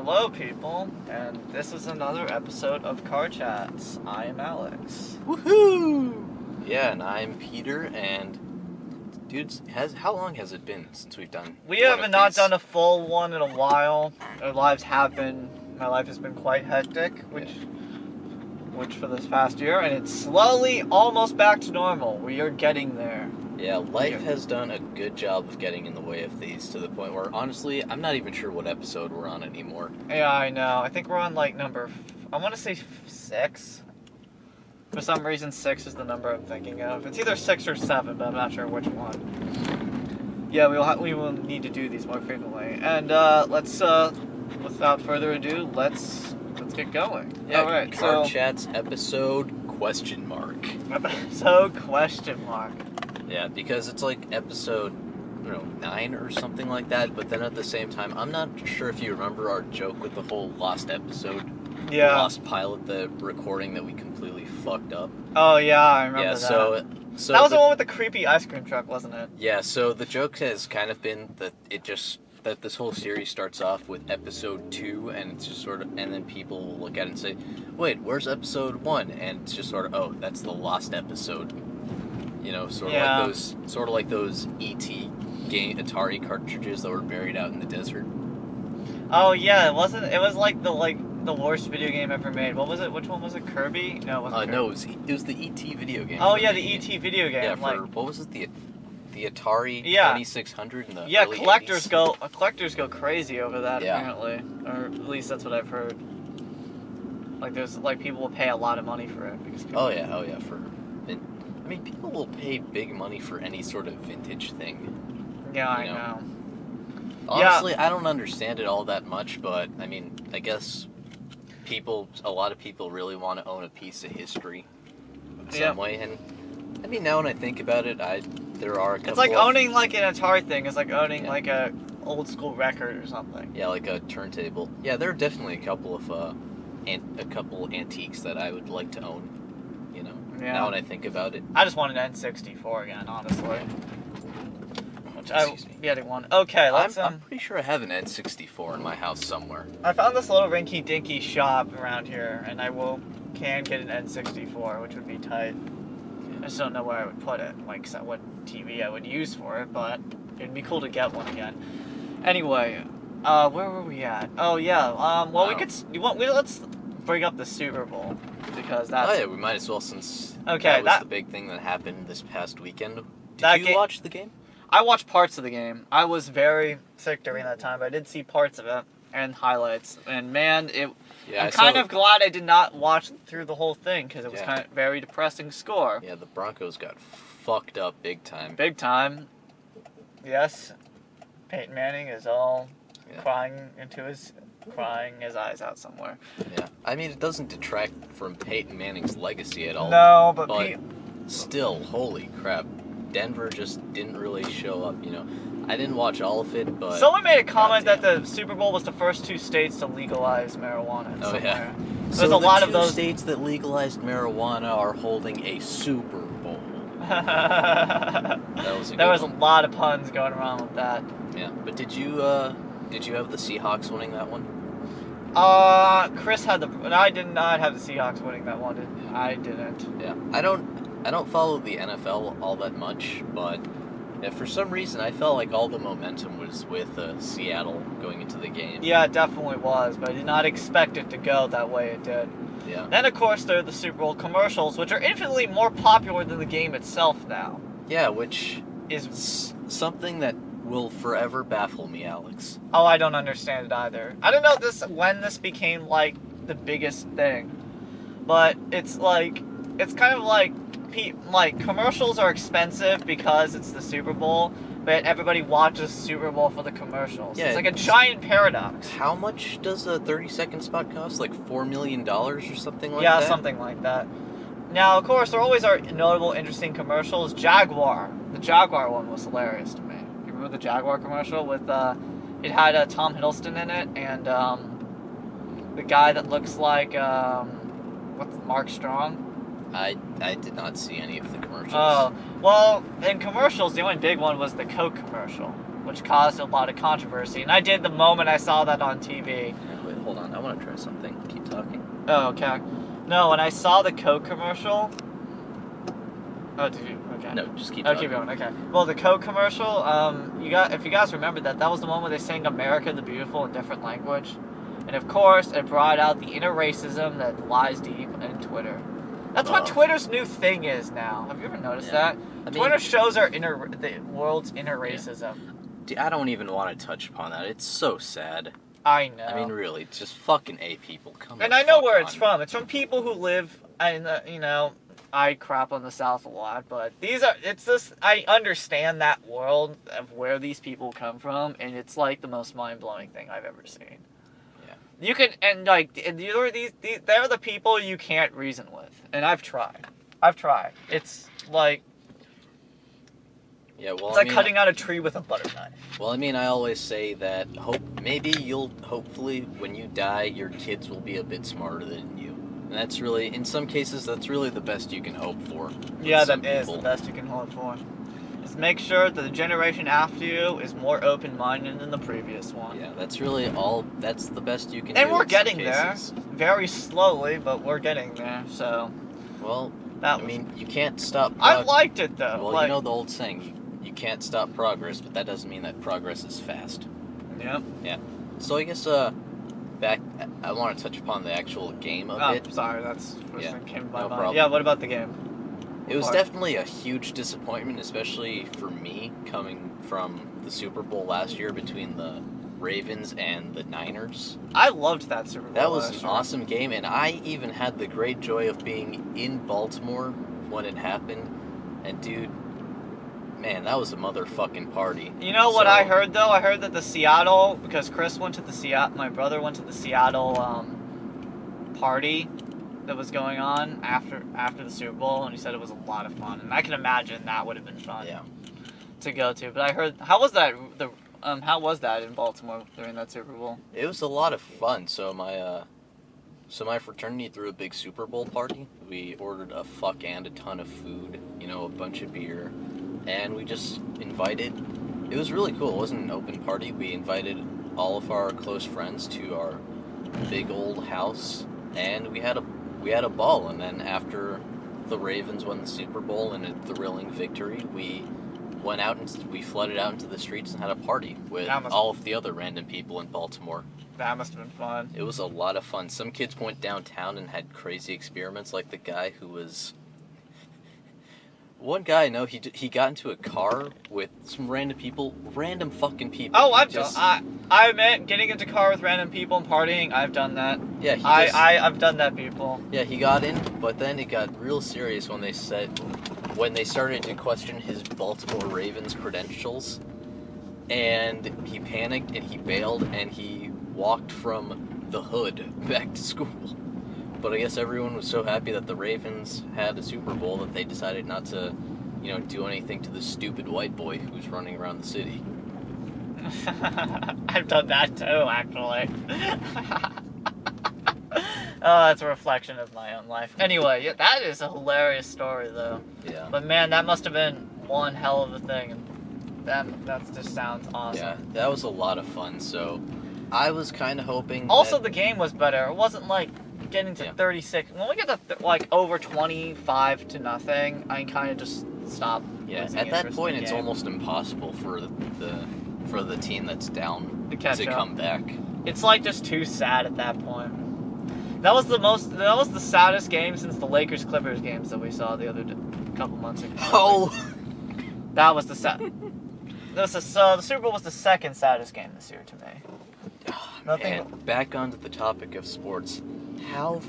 Hello, people, and this is another episode of Car Chats. I am Alex. Woohoo! Yeah, and I'm Peter, and dudes, how long has it been since we've done? We have not done a full one in a while. My life has been quite hectic, which for this past year, and it's slowly almost back to normal. We are getting there. Yeah, life has done a good job of getting in the way of these to the point where, honestly, I'm not even sure what episode we're on anymore. Yeah, I know. I think we're on, like, I want to say 6. For some reason, 6 is the number I'm thinking of. It's either 6 or 7, but I'm not sure which one. Yeah, we will need to do these more frequently. And, without further ado, let's get going. Yeah, all right, Car Chats episode question mark. Episode question mark. Yeah, because it's like episode, 9 or something like that, but then at the same time, I'm not sure if you remember our joke with the whole lost episode. Yeah. The lost pilot, the recording that we completely fucked up. Oh, yeah, I remember that. So that was the one with the creepy ice cream truck, wasn't it? Yeah, so the joke has kind of been that that this whole series starts off with episode 2, and it's just sort of, and then people will look at it and say, wait, where's episode 1? And it's just sort of, oh, that's the lost episode. Sort of like those E.T. Atari cartridges that were buried out in the desert. Oh yeah, it was like the worst video game ever made. What was it? Which one was it? Kirby? No, it wasn't Kirby. No, it was the E.T. video game. Oh yeah, the E.T. video game. Yeah, what was it? The Atari 2600 in the early collectors 80s. collectors go crazy over that apparently, or at least that's what I've heard. Like people will pay a lot of money for it because oh yeah, people will pay big money for any sort of vintage thing. Yeah, I know. Honestly, I don't understand it all that much, but I mean, I guess a lot of people really want to own a piece of history in some way, and I mean, now when I think about it, there are a couple. It's like owning like an Atari thing. It's like owning like a old school record or something. Yeah, like a turntable. Yeah, there are definitely a couple antiques that I would like to own. Now when I think about it, I just want an N64 again, honestly. Which I'm getting one. Okay, I'm pretty sure I have an N64 in my house somewhere. I found this little rinky-dinky shop around here, and I can get an N64, which would be tight. I just don't know where I would put it, like what TV I would use for it, but it'd be cool to get one again. Anyway, where were we at? Oh yeah, let's bring up the Super Bowl, because that's... Oh yeah, we might as well, since that was the big thing that happened this past weekend. Did you watch the game? I watched parts of the game. I was very sick during that time, but I did see parts of it and highlights. And man, I'm kind of glad I did not watch through the whole thing, because it was kind of very depressing score. Yeah, the Broncos got fucked up big time. Big time. Yes. Peyton Manning is all crying his eyes out somewhere. Yeah. I mean, it doesn't detract from Peyton Manning's legacy at all. No, but still, holy crap. Denver just didn't really show up, I didn't watch all of it, but... Someone made a comment that the Super Bowl was the first 2 states to legalize marijuana somewhere. Yeah. There's a lot of those states that legalized marijuana are holding a Super Bowl. There was a lot of puns going around with that. Yeah, but did you have the Seahawks winning that one? Chris had I did not have the Seahawks winning that one. I didn't. Yeah, I don't follow the NFL all that much, but for some reason I felt like all the momentum was with Seattle going into the game. Yeah, it definitely was, but I did not expect it to go that way it did. Yeah. Then, of course, there are the Super Bowl commercials, which are infinitely more popular than the game itself now. Yeah, which is something that will forever baffle me, Alex. Oh, I don't understand it either. I don't know when this became, like, the biggest thing. But it's kind of like commercials are expensive because it's the Super Bowl, but everybody watches Super Bowl for the commercials. Yeah, it's like a giant paradox. How much does a 30-second spot cost? Like $4 million or something like that? Yeah, something like that. Now, of course, there always are notable, interesting commercials. Jaguar. The Jaguar one was hilarious to me. You remember the Jaguar commercial with, it had Tom Hiddleston in it, and the guy that looks like, Mark Strong? I did not see any of the commercials. Oh, well, in commercials, the only big one was the Coke commercial, which caused a lot of controversy. And I did the moment I saw that on TV. hold on. I want to try something. Keep talking. Oh, okay. No, when I saw the Coke commercial. Oh, did you? Okay. No, just keep Oh, talking. keep going. Okay. Well, the Coke commercial. If you guys remember that was the one where they sang "America the Beautiful" in different language, and of course, it brought out the inner racism that lies deep in Twitter. That's what Twitter's new thing is now. Have you ever noticed that? Twitter shows the world's inner racism. Dude, I don't even want to touch upon that. It's so sad. I know. I mean, really, it's just fucking A people. And I know where it's from. It's from people who live in I crap on the South a lot, but I understand that world of where these people come from, and it's like the most mind-blowing thing I've ever seen. You can, and like, they're the people you can't reason with. And I've tried. It's like, yeah, well, it's like cutting out a tree with a butter knife. Well, I mean, I always say that hopefully, when you die, your kids will be a bit smarter than you. And that's really, in some cases, that's really the best you can hope for. Yeah, that is the best you can hope for. Is make sure that the generation after you is more open-minded than the previous one. Yeah, that's really that's the best you can do. And we're getting there. Very slowly, but we're getting there, so. Well, I mean, you can't stop. I liked it, though. Well, you know the old saying, you can't stop progress, but that doesn't mean that progress is fast. Yep. Yeah. So I guess, I want to touch upon the actual game a bit. Sorry, that's the first thing that came to my mind. Problem. Yeah, what about the game? It was definitely a huge disappointment, especially for me, coming from the Super Bowl last year between the Ravens and the Niners. I loved that Super Bowl. That was an awesome game, and I even had the great joy of being in Baltimore when it happened. And dude, man, that was a motherfucking party. You know what I heard, though? I heard that the Seattle, because Chris went to the Seattle, my brother went to the Seattle party that was going on after the Super Bowl, and he said it was a lot of fun. And I can imagine that would have been fun to go to. But I heard, how was that in Baltimore during that Super Bowl? It was a lot of fun. So my fraternity threw a big Super Bowl party. We ordered a fuck and a ton of food, a bunch of beer, and we just invited. It was really cool. It wasn't an open party. We invited all of our close friends to our big old house, and we had a ball. And then after the Ravens won the Super Bowl in a thrilling victory, we went out and we flooded out into the streets and had a party with all of the other random people in Baltimore. That must have been fun. It was a lot of fun. Some kids went downtown and had crazy experiments, like the guy who was... One guy, he got into a car with some random fucking people. Oh, I meant getting into a car with random people and partying. I've done that. Yeah, I've done that, people. Yeah, he got in, but then it got real serious when they started to question his Baltimore Ravens credentials, and he panicked and he bailed and he walked from the hood back to school. But I guess everyone was so happy that the Ravens had a Super Bowl that they decided not to, do anything to the stupid white boy who's running around the city. I've done that too, actually. Oh, that's a reflection of my own life. Anyway, yeah, that is a hilarious story, though. Yeah. But man, that must have been one hell of a thing. And that just sounds awesome. Yeah, that was a lot of fun. So, I was kind of hoping. Also, the game was better. It wasn't like getting to 36. When we get to over 25-0, I kind of just stopped. Yeah, at that point, it's almost impossible for the team that's down to come back. It's like just too sad at that point. That was the saddest game since the Lakers-Clippers games that we saw the couple months ago. Oh, that was the sad. The Super Bowl was the second saddest game this year to me. And back onto the topic of sports. How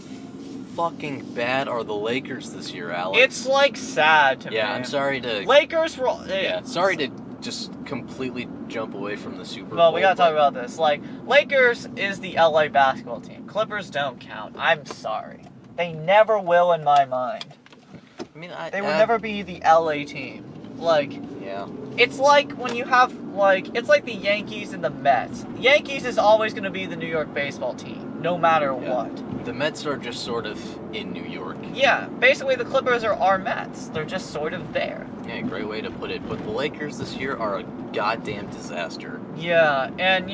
fucking bad are the Lakers this year, Alex? It's like sad to me. Yeah, I'm sorry to. Lakers were. Yeah, sorry to just completely jump away from the Super Bowl. Well, we gotta talk about this. Like, Lakers is the LA basketball team. Clippers don't count. I'm sorry. They never will in my mind. I mean, they will never be the LA team. Like, yeah. It's like when you have, it's like the Yankees and the Mets. Yankees is always going to be the New York baseball team, no matter what. The Mets are just sort of in New York. Yeah, basically the Clippers are our Mets. They're just sort of there. Yeah, great way to put it. But the Lakers this year are a goddamn disaster. Yeah, and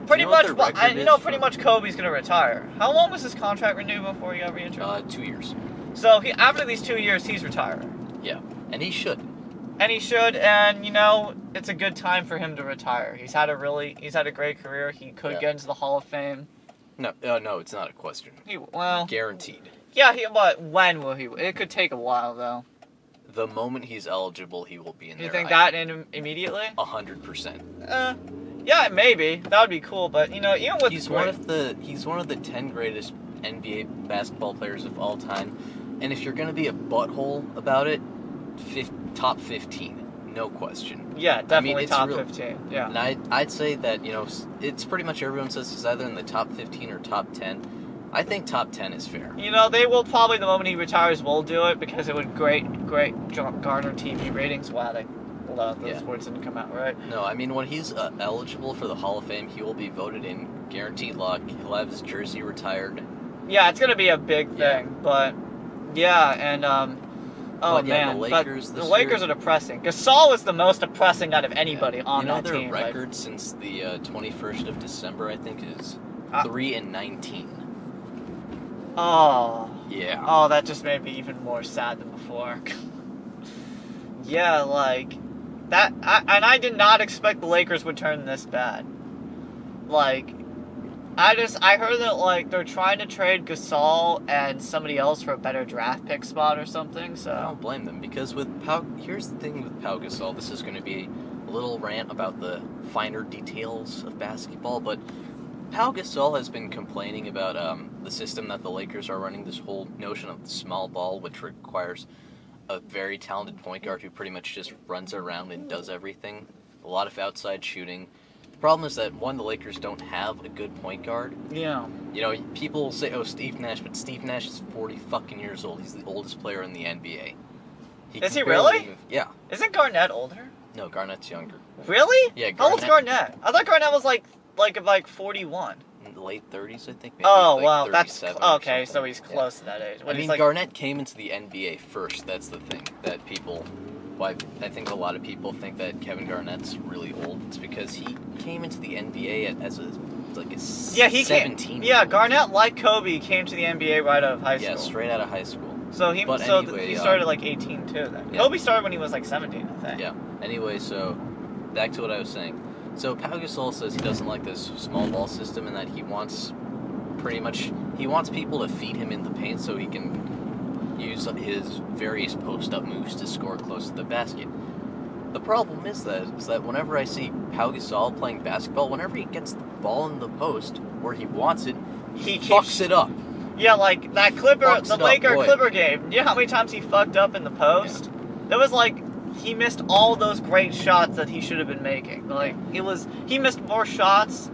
pretty much, pretty much Kobe's gonna retire. How long was his contract renewed before he got re-injured? 2 years. So after these 2 years, he's retiring. Yeah, and he should. And he should, and it's a good time for him to retire. He's had a great career. He could get into the Hall of Fame. No, it's not a question. Guaranteed. Yeah, but when will he? It could take a while though. The moment he's eligible, he will be in there. You think that immediately? 100%. Yeah, maybe that would be cool. But even with he's one of the 10 greatest NBA basketball players of all time, and if you're gonna be a butthole about it, top 15, no question. Yeah, definitely top 15. Yeah, and I'd say that it's pretty much everyone says he's either in the top 15 or top 10. I think top 10 is fair. They will probably, the moment he retires, will do it because it would great garner TV ratings. Wow, those words didn't come out right. No, I mean, when he's eligible for the Hall of Fame, he will be voted in, guaranteed luck. He'll have his jersey retired. Yeah, it's going to be a big thing, but yeah, and man, the Lakers are depressing. Gasol is the most depressing out of anybody on that team. Their record since the 21st of December, I think, is 3-19. Oh. Yeah. Oh, that just made me even more sad than before. Yeah, that. I did not expect the Lakers would turn this bad. I heard that they're trying to trade Gasol and somebody else for a better draft pick spot or something. So I don't blame them because here's the thing with Pau Gasol. This is going to be a little rant about the finer details of basketball, but Pau Gasol has been complaining about the system that the Lakers are running, this whole notion of the small ball, which requires a very talented point guard who pretty much just runs around and does everything. A lot of outside shooting. The problem is that, one, the Lakers don't have a good point guard. Yeah. People say, Steve Nash, but Steve Nash is 40 fucking years old. He's the oldest player in the NBA. Is he really? Yeah. Isn't Garnett older? No, Garnett's younger. Really? Yeah, How old's Garnett? I thought Garnett was like 41. In the late 30s, I think. Maybe wow, that's okay. So he's close to that age. Garnett came into the NBA first. That's the thing that why I think a lot of people think that Kevin Garnett's really old. It's because he came into the NBA as a 17. Yeah, Garnett, like Kobe, came to the NBA right out of high school. Yeah, straight out of high school. So he started 18 too. Then Kobe started when he was 17, I think. Yeah. Anyway, so back to what I was saying. So Pau Gasol says he doesn't like this small ball system and that he wants people to feed him in the paint so he can use his various post-up moves to score close to the basket. The problem is that whenever I see Pau Gasol playing basketball, whenever he gets the ball in the post where he wants it, he fucks it up. Yeah, like that Clipper game. You know how many times he fucked up in the post? Yeah. It was he missed all those great shots that he should have been making. He missed more shots.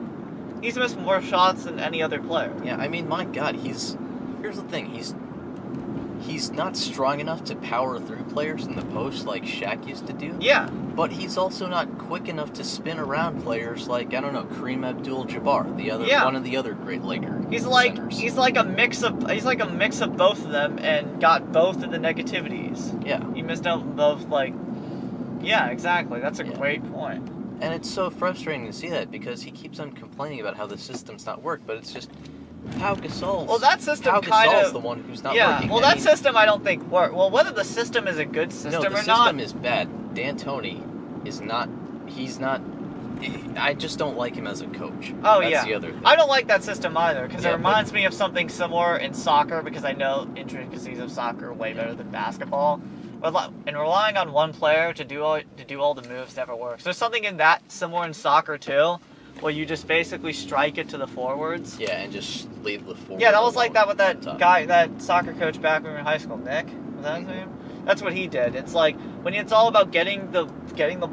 He's missed more shots than any other player. Yeah, I mean, my God, here's the thing. He's not strong enough to power through players in the post like Shaq used to do. Yeah. But he's also not quick enough to spin around players like, Kareem Abdul-Jabbar, one of the other great Lakers. He's like a mix of both of them and got both of the negativities. Yeah. He missed out both yeah, exactly. That's a great point. And it's so frustrating to see that because he keeps on complaining about how the system's not work, but it's just Pau Gasol's. Well, that system Gasol's the one who's not working. Yeah, well, that system I don't think worked. Well, whether the system is a good system or not. No, the system is bad. D'Antoni is not. He's not. I just don't like him as a coach. Oh, That's the other thing. I don't like that system either because it reminds me of something similar in soccer because I know intricacies of soccer way better than basketball. And relying on one player to do all the moves never works. There's something in that similar in soccer too, where you just basically strike it to the forwards. Yeah, and just leave the forward. Yeah, that was like that with that guy, that soccer coach back when we were in high school, Nick. Was that his name? That's what he did. It's like when it's all about getting the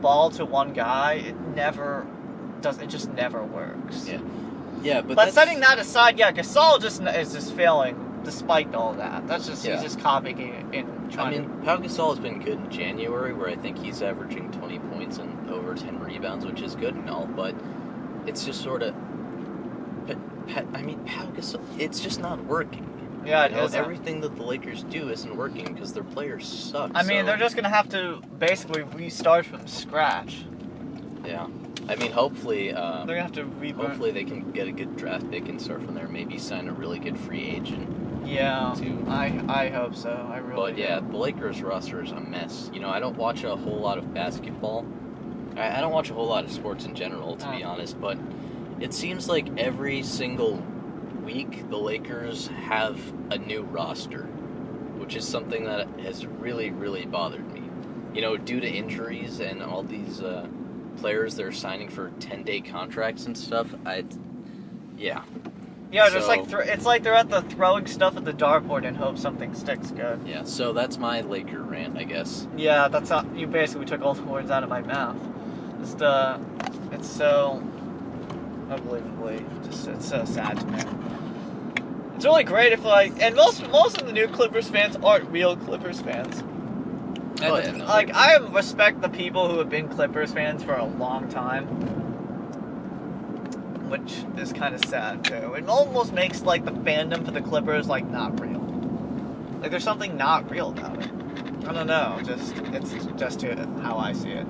ball to one guy, it just never works. Yeah. Yeah, but setting that aside, Gasol is just failing despite all that. That's just he's just copying it in trying. Pau Gasol has been good in January, where I think he's averaging 20 points and over 10 rebounds, which is good and all, but it's just sort of. But Pau Gasol, it's just not working. Yeah, it You know, isn't. everything that the Lakers do isn't working because their players suck. I mean, so- they're just gonna have to basically restart from scratch. Yeah. I mean, hopefully, They're gonna have to reburn. hopefully they can get a good draft pick and start from there. Maybe sign a really good free agent. Yeah, too. I hope so. I really. But yeah, the Lakers roster is a mess. You know, I don't watch a whole lot of basketball. I don't watch a whole lot of sports in general, to be honest. But it seems like every single week the Lakers have a new roster, which is something that has really, really bothered me. You know, due to injuries and all these players they're signing for 10-day contracts and stuff. Yeah. Yeah, just So- like it's like they're at the throwing stuff at the dartboard and hope something sticks good. Yeah, so that's my Laker rant, I guess. Yeah, that's how you basically took all the words out of my mouth. Just it's so unbelievably it's so sad to me. It's really great if and most of the new Clippers fans aren't real Clippers fans. And Oh, yeah, no. like I respect the people who have been Clippers fans for a long time, which is kind of sad too. It almost makes like the fandom for the Clippers like not real. Like there's something not real about it. I don't know. It's just how I see it.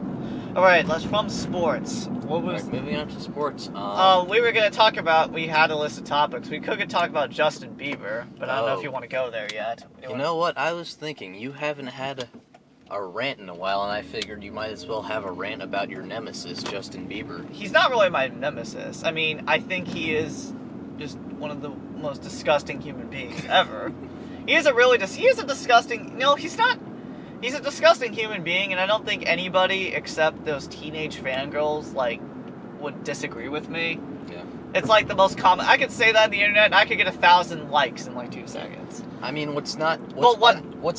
All right, let's from sports. What was? Alright, moving on to sports. We were gonna talk about. We had a list of topics. We could talk about Justin Bieber, but I don't know if Oh. you want to go there yet. You know what? I was thinking, you haven't had a rant in a while, and I figured you might as well have a rant about your nemesis, Justin Bieber. He's not really my nemesis. I mean, I think he is just one of the most disgusting human beings ever. He is a disgusting. No, he's not. He's a disgusting human being, and I don't think anybody except those teenage fangirls like would disagree with me. Yeah. It's like the most common. I could say that on the internet, and I could get 1,000 likes in like 2 seconds. I mean, what's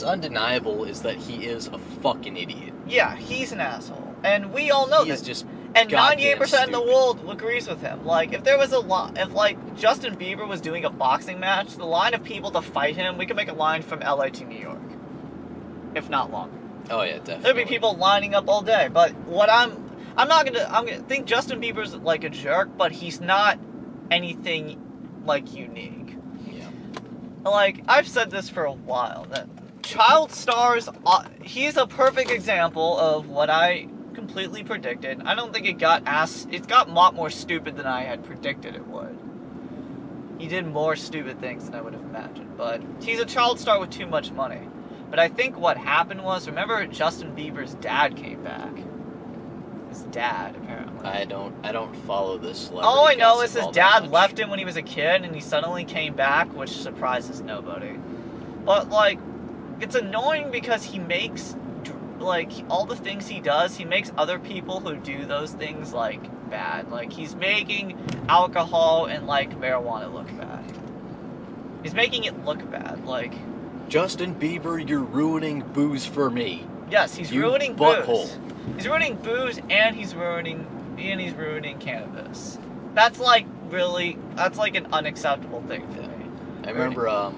undeniable is that he is a fucking idiot. Yeah, he's an asshole, and we all know He is that. just And goddamn 98% of the stupid. world agrees with him. Like, if there was if like Justin Bieber was doing a boxing match, the line of people to fight him, we could make a line from LA to New York, if not longer. Oh yeah, definitely. There'd be people lining up all day. But I'm gonna think Justin Bieber's like a jerk, but he's not anything like unique. Yeah. Like, I've said this for a while, that child stars, he's a perfect example of what I completely predicted. I don't think it got a lot more stupid than I had predicted it would. He did more stupid things than I would have imagined, but he's a child star with too much money. But I think what happened was, remember Justin Bieber's dad came back? His dad, apparently. I don't follow this celebrity All I know is gossip his all that dad much. left him when he was a kid, and he suddenly came back, which surprises nobody. But, like, it's annoying because he makes, like, all the things he does, he makes other people who do those things, like, bad. Like, he's making alcohol and, like, marijuana look bad. He's making it look bad, like... Justin Bieber, you're ruining booze for me. Yes, he's You ruining butthole. booze. He's ruining booze, and he's ruining cannabis. That's like an unacceptable thing for me. I remember a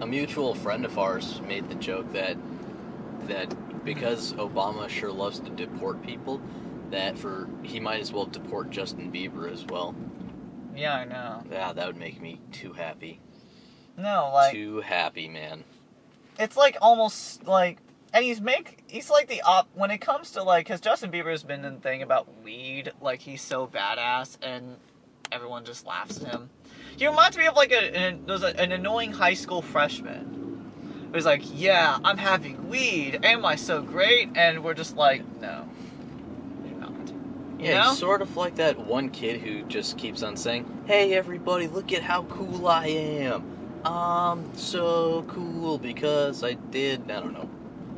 mutual friend of ours made the joke that because Obama sure loves to deport people, that he might as well deport Justin Bieber as well. Yeah, I know. Yeah, that would make me too happy. No, like Too happy, man. it's like almost like, and he's like the when it comes to like, because Justin Bieber's been in the thing about weed, like he's so badass and everyone just laughs at him. He reminds me of like an annoying high school freshman who's like, yeah, I'm having weed, am I so great? And we're just like, no, you're not. You Yeah, know? he's sort of like that one kid who just keeps on saying, "Hey everybody, look at how cool I am. I'm so cool because I did, I don't know.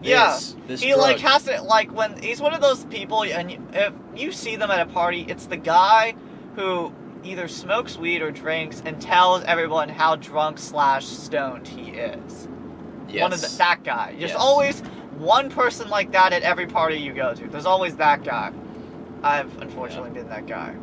Yeah, this he drug." like has to, like, when he's one of those people, and if you see them at a party, it's the guy who either smokes weed or drinks and tells everyone how drunk/stoned he is. Yes. That guy. There's Yes. always one person like that at every party you go to. There's always that guy. I've unfortunately been that guy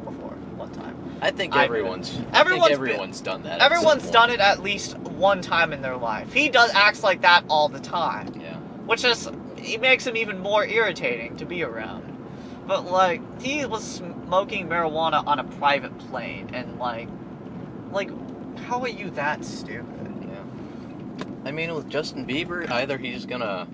before, one time. I think I've everyone's been- I think everyone's everyone's done that. Everyone's done it at least one time in their life. He acts like that all the time. Yeah. Which it makes him even more irritating to be around. But, like, he was smoking marijuana on a private plane, and, like, how are you that stupid? I mean, with Justin Bieber, either he's gonna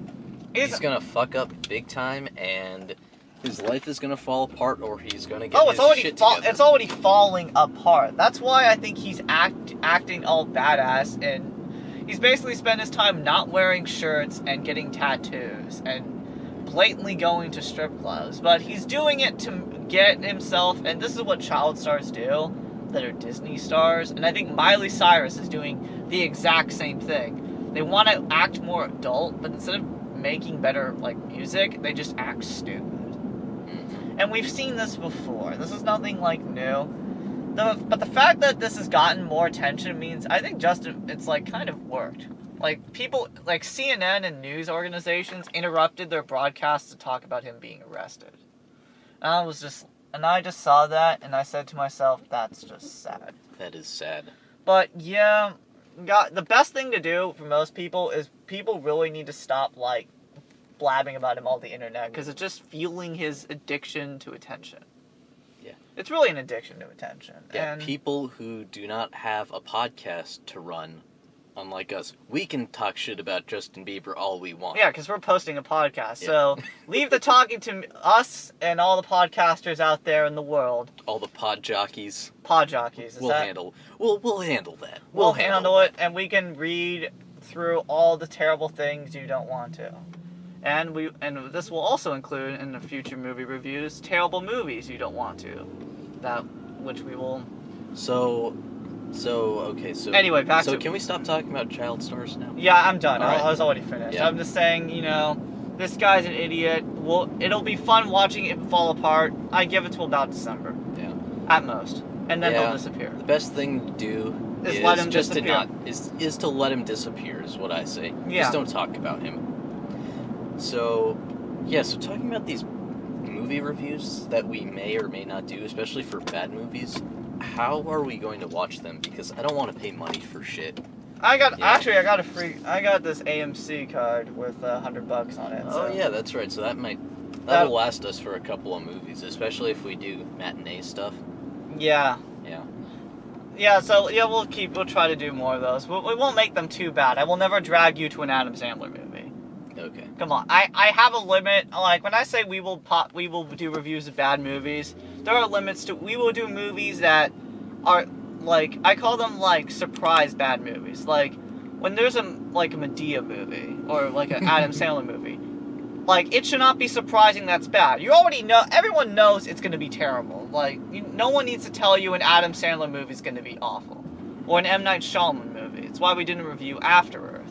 fuck up big time and his life is gonna fall apart, or he's gonna get his shit together. It's already falling apart. That's why I think he's acting all badass, and he's basically spent his time not wearing shirts and getting tattoos and blatantly going to strip clubs. But he's doing it to get himself, and this is what child stars do that are Disney stars, and I think Miley Cyrus is doing the exact same thing. They want to act more adult, but instead of making better music, they just act stupid. And we've seen this before. This is nothing new. But the fact that this has gotten more attention means I think it's kind of worked. People CNN and news organizations interrupted their broadcasts to talk about him being arrested. And I just saw that and I said to myself, that's just sad. That is sad. But yeah, the best thing to do for most people is people really need to stop blabbing about him all the internet, because it's just fueling his addiction to attention. Yeah. It's really an addiction to attention. Yeah, and people who do not have a podcast to run, unlike us, we can talk shit about Justin Bieber all we want. Yeah, because we're posting a podcast. Yeah. So leave the talking to us and all the podcasters out there in the world. All the pod jockeys. Pod jockeys. We'll handle that. We'll handle it, and we can read through all the terrible things you don't want to. And this will also include in the future movie reviews terrible movies you don't want to. Which we will. Anyway, back to. So can we stop talking about child stars now? Yeah, I'm done. Right. I was already finished. Yeah. I'm just saying, this guy's an idiot. It'll be fun watching it fall apart. I give it till about December. Yeah. At most. And then he'll disappear. The best thing to do is let him just disappear. is to let him disappear, is what I say. Yeah. Just don't talk about him. So talking about these movie reviews that we may or may not do, especially for bad movies, how are we going to watch them? Because I don't want to pay money for shit. I got this AMC card with $100 on it. Oh so. yeah, that's right. So that'll last us for a couple of movies, especially if we do matinee stuff. Yeah. Yeah. Yeah, so we'll try to do more of those. We won't make them too bad. I will never drag you to an Adam Sandler movie. Okay. Come on. I have a limit. When I say we will do reviews of bad movies, there are limits to. We will do movies that are I call them surprise bad movies. When there's a Medea movie or an Adam Sandler movie, it should not be surprising that's bad. You already know. Everyone knows it's going to be terrible. No one needs to tell you an Adam Sandler movie is going to be awful, or an M. Night Shyamalan movie. It's why we didn't review After Earth.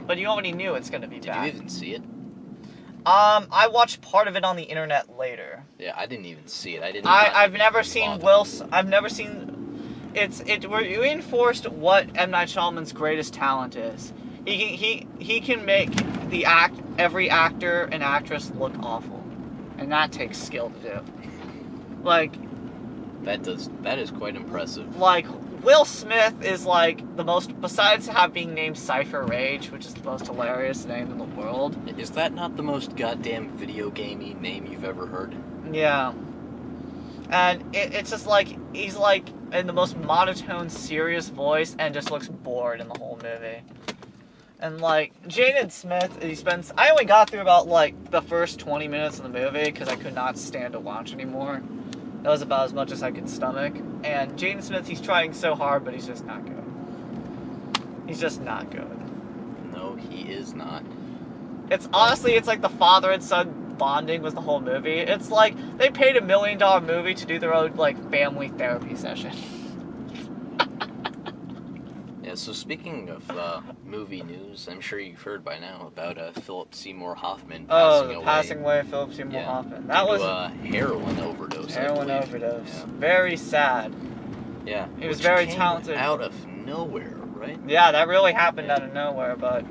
But you already knew it's going to be bad. Did you even see it? I watched part of it on the internet later. Yeah, I didn't even see it. I've never seen I've never seen. It reinforced what M. Night Shyamalan's greatest talent is. He can make every actor and actress look awful, and that takes skill to do. That is quite impressive. Will Smith is the most, besides being named Cypher Rage, which is the most hilarious name in the world. Is that not the most goddamn video gamey name you've ever heard? Yeah. And it's just he's in the most monotone, serious voice and just looks bored in the whole movie. And Jaden Smith, I only got through about the first 20 minutes of the movie because I could not stand to watch anymore. That was about as much as I could stomach. And Jaden Smith, he's trying so hard, but he's just not good. He's just not good. No, he is not. It's honestly, it's the father and son bonding was the whole movie. It's they paid $1 million movie to do their own family therapy session. Yeah, so speaking of movie news, I'm sure you've heard by now about Philip Seymour Hoffman passing away. Passing away of Philip Seymour Hoffman. That was a heroin overdose. Heroin overdose. Yeah. Very sad. Yeah. He was very talented. Out of nowhere, right? Yeah, that really happened out of nowhere, but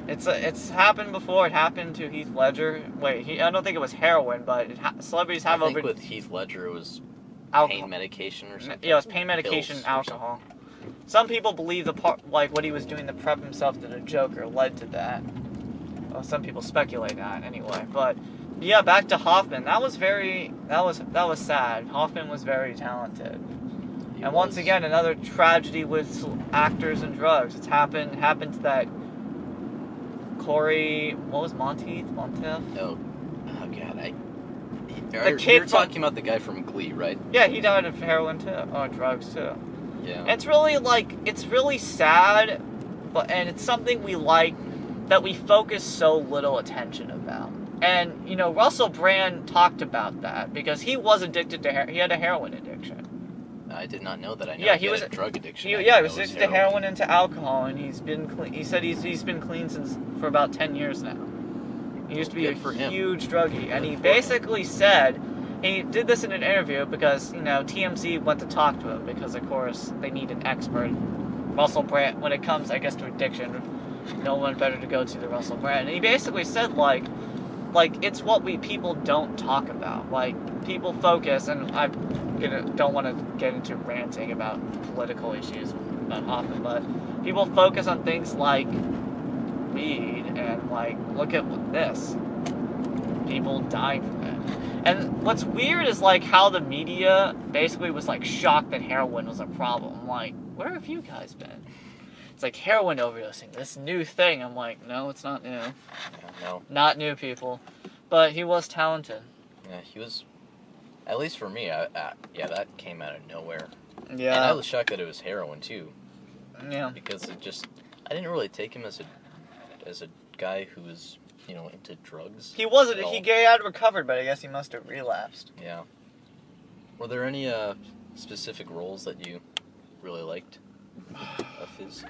it's happened before. It happened to Heath Ledger. Wait, I don't think it was heroin, but celebrities have I think with Heath Ledger it was pain medication or something. Yeah, it was pain medication and alcohol. Some people believe what he was doing to prep himself to the Joker led to that. Well, some people speculate that anyway. But yeah, back to Hoffman. That was sad. Hoffman was very talented. And once again, another tragedy with actors and drugs. It's happened to that Corey, what was Monteith? Oh God, The kid you're talking about the guy from Glee, right? Yeah, he died of heroin too, or drugs too. Yeah. And it's really sad, and it's something we like that we focus so little attention about. And, Russell Brand talked about that because he was addicted to he had a heroin addiction. I did not know that. I know Yeah, he was a drug addiction. He was addicted to heroin and to alcohol, and he's been clean. He said he's been clean for about 10 years now. He used to be a huge druggie, and he basically said, he did this in an interview because, TMZ went to talk to him because, of course, they need an expert. Russell Brand, when it comes, I guess, to addiction, no one better to go to than Russell Brand. And he basically said, it's what people don't talk about. People focus, and I don't want to get into ranting about political issues about Hoffman, but people focus on things like weed and, look at this. People dying from it. And what's weird is, how the media basically was, shocked that heroin was a problem. I'm like, where have you guys been? It's heroin overdosing, this new thing. I'm like, no, it's not new. Yeah, no. Not new, people. But he was talented. Yeah, he was, at least for me, that came out of nowhere. Yeah. And I was shocked that it was heroin, too. Yeah. Because I didn't really take him as a guy who was, into drugs. He wasn't, he had recovered, but I guess he must have relapsed. Yeah. Were there any specific roles that you really liked of his?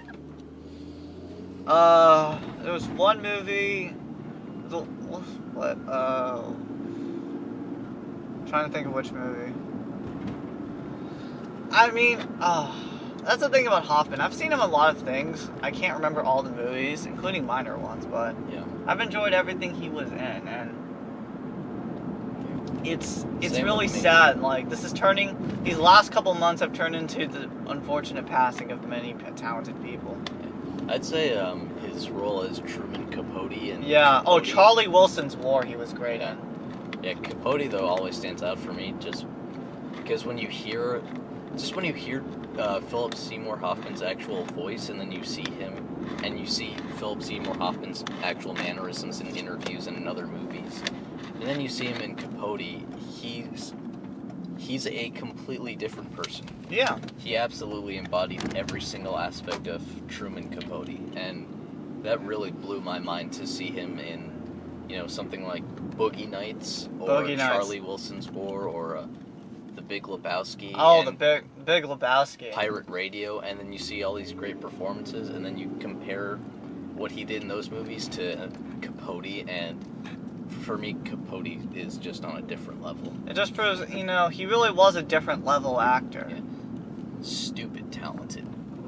There was one movie, trying to think of which movie. I mean, that's the thing about Hoffman. I've seen him in a lot of things. I can't remember all the movies, including minor ones, but yeah. I've enjoyed everything he was in, and it's really sad. These last couple months have turned into the unfortunate passing of many talented people. I'd say his role as Truman Capote in Capote. Charlie Wilson's War he was great in. Yeah, Capote though always stands out for me just because when you hear Philip Seymour Hoffman's actual voice, and then you see him, and you see Philip Seymour Hoffman's actual mannerisms in interviews and in other movies, and then you see him in Capote, he's a completely different person. Yeah. He absolutely embodied every single aspect of Truman Capote, and that really blew my mind to see him in, something like Boogie Nights, or Charlie Wilson's War, or The Big Lebowski. Oh, The Big Lebowski. Pirate Radio, and then you see all these great performances, and then you compare what he did in those movies to Capote, and for me, Capote is just on a different level. It just proves, he really was a different level actor. Yeah. Stupid talented.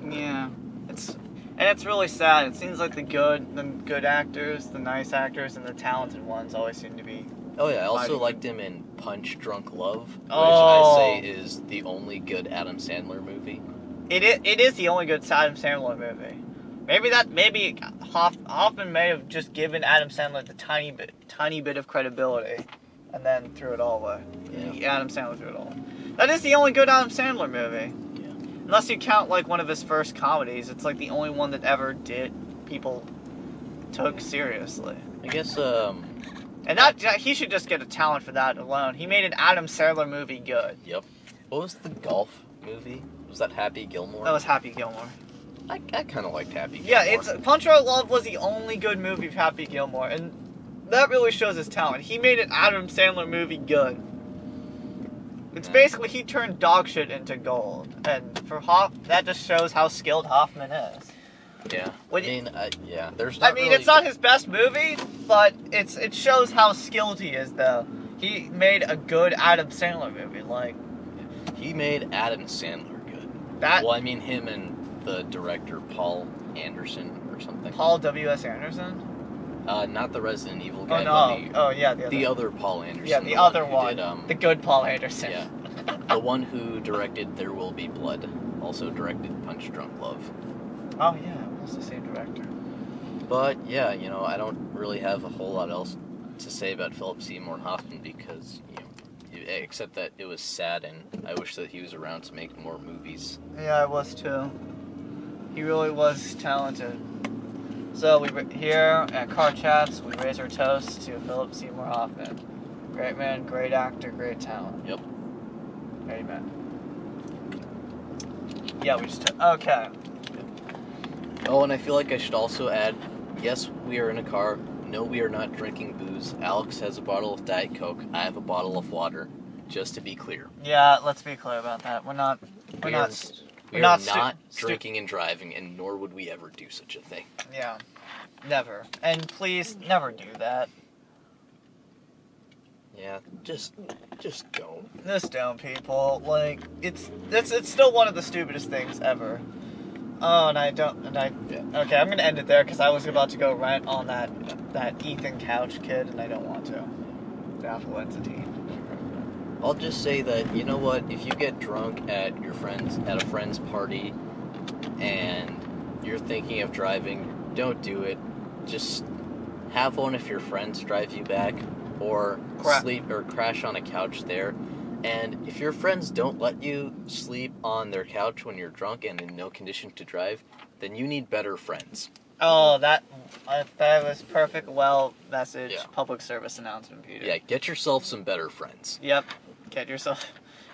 Yeah. It's really sad. It seems like the good actors, the nice actors, and the talented ones always seem to be. Oh yeah, I also liked him in Punch Drunk Love, which I say is the only good Adam Sandler movie. It is the only good Adam Sandler movie. Maybe Hoffman may have just given Adam Sandler the tiny bit of credibility, and then threw it all away. Yeah. Adam Sandler threw it all away. That is the only good Adam Sandler movie. Yeah. Unless you count one of his first comedies, it's the only one that ever people took seriously. I guess And he should just get a talent for that alone. He made an Adam Sandler movie good. Yep. What was the golf movie? Was that Happy Gilmore? That was Happy Gilmore. I kind of liked Happy Gilmore. Yeah, Punch Drunk Love was the only good movie of Happy Gilmore, and that really shows his talent. He made an Adam Sandler movie good. It's basically he turned dog shit into gold, and for that just shows how skilled Hoffman is. Yeah. There's not it's not his best movie, but it shows how skilled he is, though. He made a good Adam Sandler movie, He made Adam Sandler good. Him and the director Paul Anderson or something. Paul W.S. Anderson? Not the Resident Evil guy. The other Paul Anderson. Yeah, the other one. The good Paul Anderson. Yeah. The one who directed There Will Be Blood. Also directed Punch Drunk Love. Oh, yeah. It's the same director. But, yeah, I don't really have a whole lot else to say about Philip Seymour Hoffman because, except that it was sad, and I wish that he was around to make more movies. Yeah, I was too. He really was talented. So here at Car Chats, we raise our toast to Philip Seymour Hoffman. Great man, great actor, great talent. Yep. Amen. Yeah, we just okay. Oh, and I feel like I should also add, yes, we are in a car. No, we are not drinking booze. Alex has a bottle of Diet Coke. I have a bottle of water. Just to be clear. Yeah, let's be clear about that. We're not drinking and driving, and nor would we ever do such a thing. Yeah, never. And please, never do that. Yeah, just don't. Just don't, people. Like, it's still one of the stupidest things ever. Oh, okay, I'm gonna end it there because I was about to go rant on that Ethan Couch kid, and I don't want to. The affluenza teen. I'll just say that, you know what, if you get drunk at a friend's party, and you're thinking of driving, don't do it. Just have one if your friends drive you back, or sleep or crash on a couch there. And if your friends don't let you sleep on their couch when you're drunk and in no condition to drive, then you need better friends. Oh, that was perfect. Well, message. Yeah. Public service announcement, Peter. Yeah, get yourself some better friends. Yep, get yourself.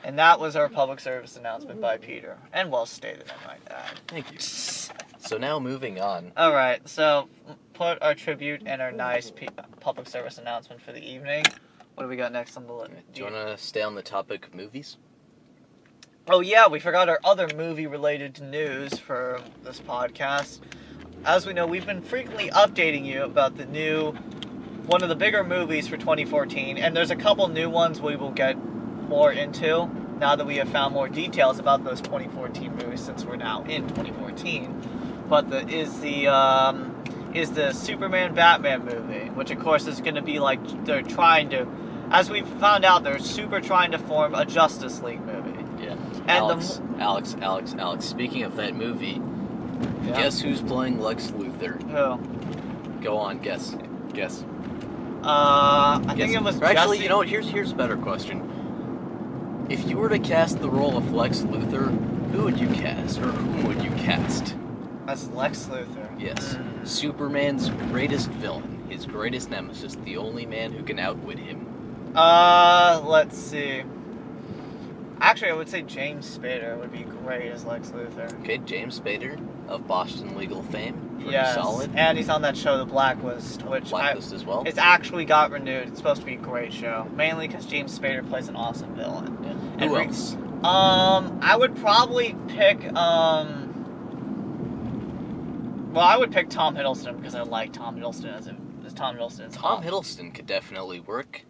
And that was our public service announcement by Peter. And well stated, I might add. Thank you. So now moving on. Alright, so put our tribute and our nice public service announcement for the evening. What do we got next on the list? Do you want to stay on the topic of movies? Oh yeah, we forgot our other movie-related news for this podcast. As we know, we've been frequently updating you about one of the bigger movies for 2014, and there's a couple new ones we will get more into now that we have found more details about those 2014 movies since we're now in 2014. But is the Superman Batman movie, which of course is going to be like they're trying to, as we've found out, they're super trying to form a Justice League movie. Yeah. And Alex. Speaking of that movie, guess who's playing Lex Luthor? Who? Go on, guess. I think it was Actually, Jesse. you know what? Here's a better question. If you were to cast the role of Lex Luthor, who would you cast, or whom would you cast? That's Lex Luthor. Yes. Superman's greatest villain, his greatest nemesis, the only man who can outwit him. Let's see. Actually, I would say James Spader would be great as Lex Luthor. Okay, James Spader of Boston legal fame. Pretty Yes, solid. and he's on that show, The Blacklist, which Blacklist as well. It's actually got renewed. It's supposed to be a great show, mainly because James Spader plays an awesome villain. Yeah. Who else? I would probably pick well, I would pick Tom Hiddleston because I like Tom Hiddleston as Tom Hiddleston. Tom Hiddleston could definitely work.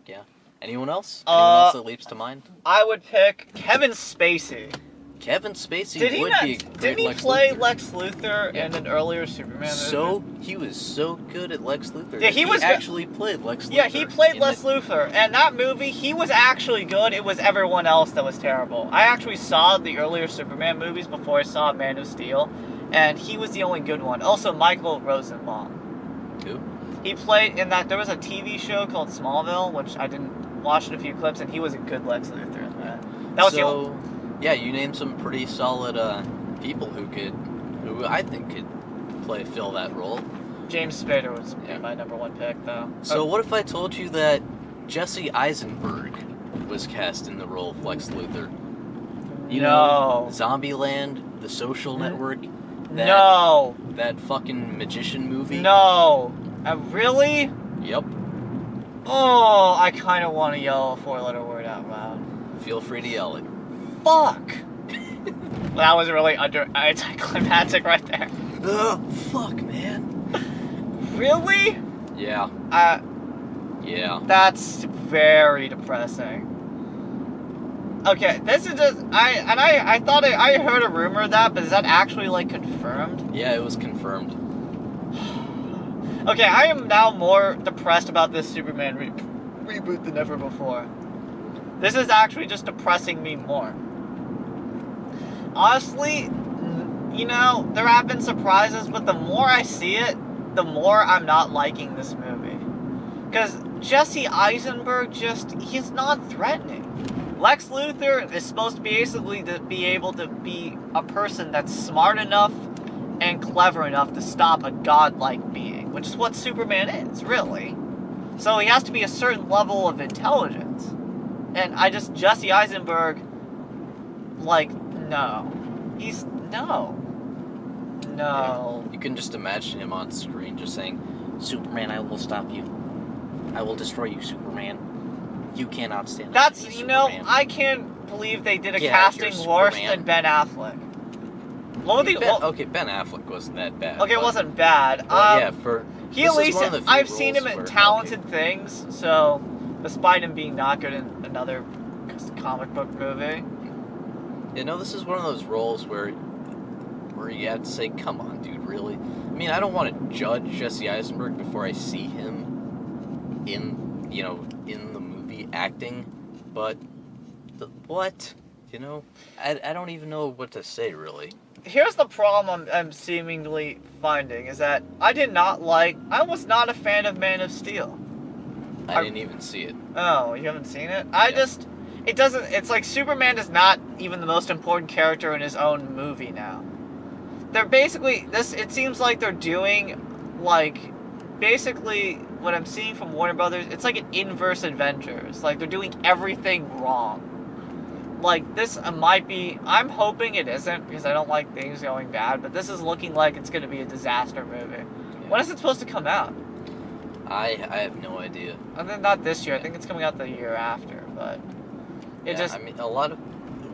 Yeah. Anyone else? Anyone else that leaps to mind? I would pick Kevin Spacey. Kevin Spacey Didn't he play Luthor. Lex Luthor in an earlier Superman movie? He was so good at Lex Luthor. Yeah, he actually played Lex Luthor. Yeah, he played Lex Luthor. And that movie, he was actually good. It was everyone else that was terrible. I actually saw the earlier Superman movies before I saw Man of Steel, and he was the only good one. Also, Michael Rosenbaum. Who? He played in that. There was a TV show called Smallville, which I didn't watch a few clips, and he was a good Lex Luthor in that. That was the only. Yeah, you named some pretty solid people who I think could fill that role. James Spader was my number one pick, though. So what if I told you that Jesse Eisenberg was cast in the role of Lex Luthor? You know, Zombieland, The Social Network. That fucking magician movie. No. Really? Yep. Oh, I kind of want to yell a four-letter word out loud. Feel free to yell it. Fuck. That was really anticlimactic right there. Ugh, fuck, man. Really? Yeah. Yeah. That's very depressing. Okay, this is just I thought I heard a rumor of that, but is that actually like confirmed? Yeah, it was confirmed. Okay, I am now more depressed about this Superman reboot than ever before. This is actually just depressing me more. Honestly, you know, there have been surprises, but the more I see it, the more I'm not liking this movie. Because Jesse Eisenberg he's not threatening. Lex Luthor is supposed to basically be able to be a person that's smart enough and clever enough to stop a godlike being, which is what Superman is, really. So he has to be a certain level of intelligence. And Jesse Eisenberg, like, no. No. Yeah. You can just imagine him on screen just saying, "Superman, I will stop you. I will destroy you, Superman. You cannot stand up to me, Superman." I can't believe they did a casting worse than Ben Affleck. Ben Affleck wasn't that bad. Okay, it wasn't bad. He at least, I've seen him in talented things, so, despite him being not good in another comic book movie. You know, this is one of those roles where you have to say, come on, dude, really? I mean, I don't want to judge Jesse Eisenberg before I see him in the movie acting, but what? You know, I don't even know what to say, really. Here's the problem I'm seemingly finding, is that I was not a fan of Man of Steel. I didn't even see it. Oh, you haven't seen it? It's like Superman is not even the most important character in his own movie now. They're basically, it seems like they're doing, like, basically what I'm seeing from Warner Brothers, it's like an inverse Avengers. Like, they're doing everything wrong. Like, this might be, I'm hoping it isn't, because I don't like things going bad, but this is looking like it's going to be a disaster movie. Yeah. When is it supposed to come out? I have no idea. And then not this year, I think it's coming out the year after, but I mean,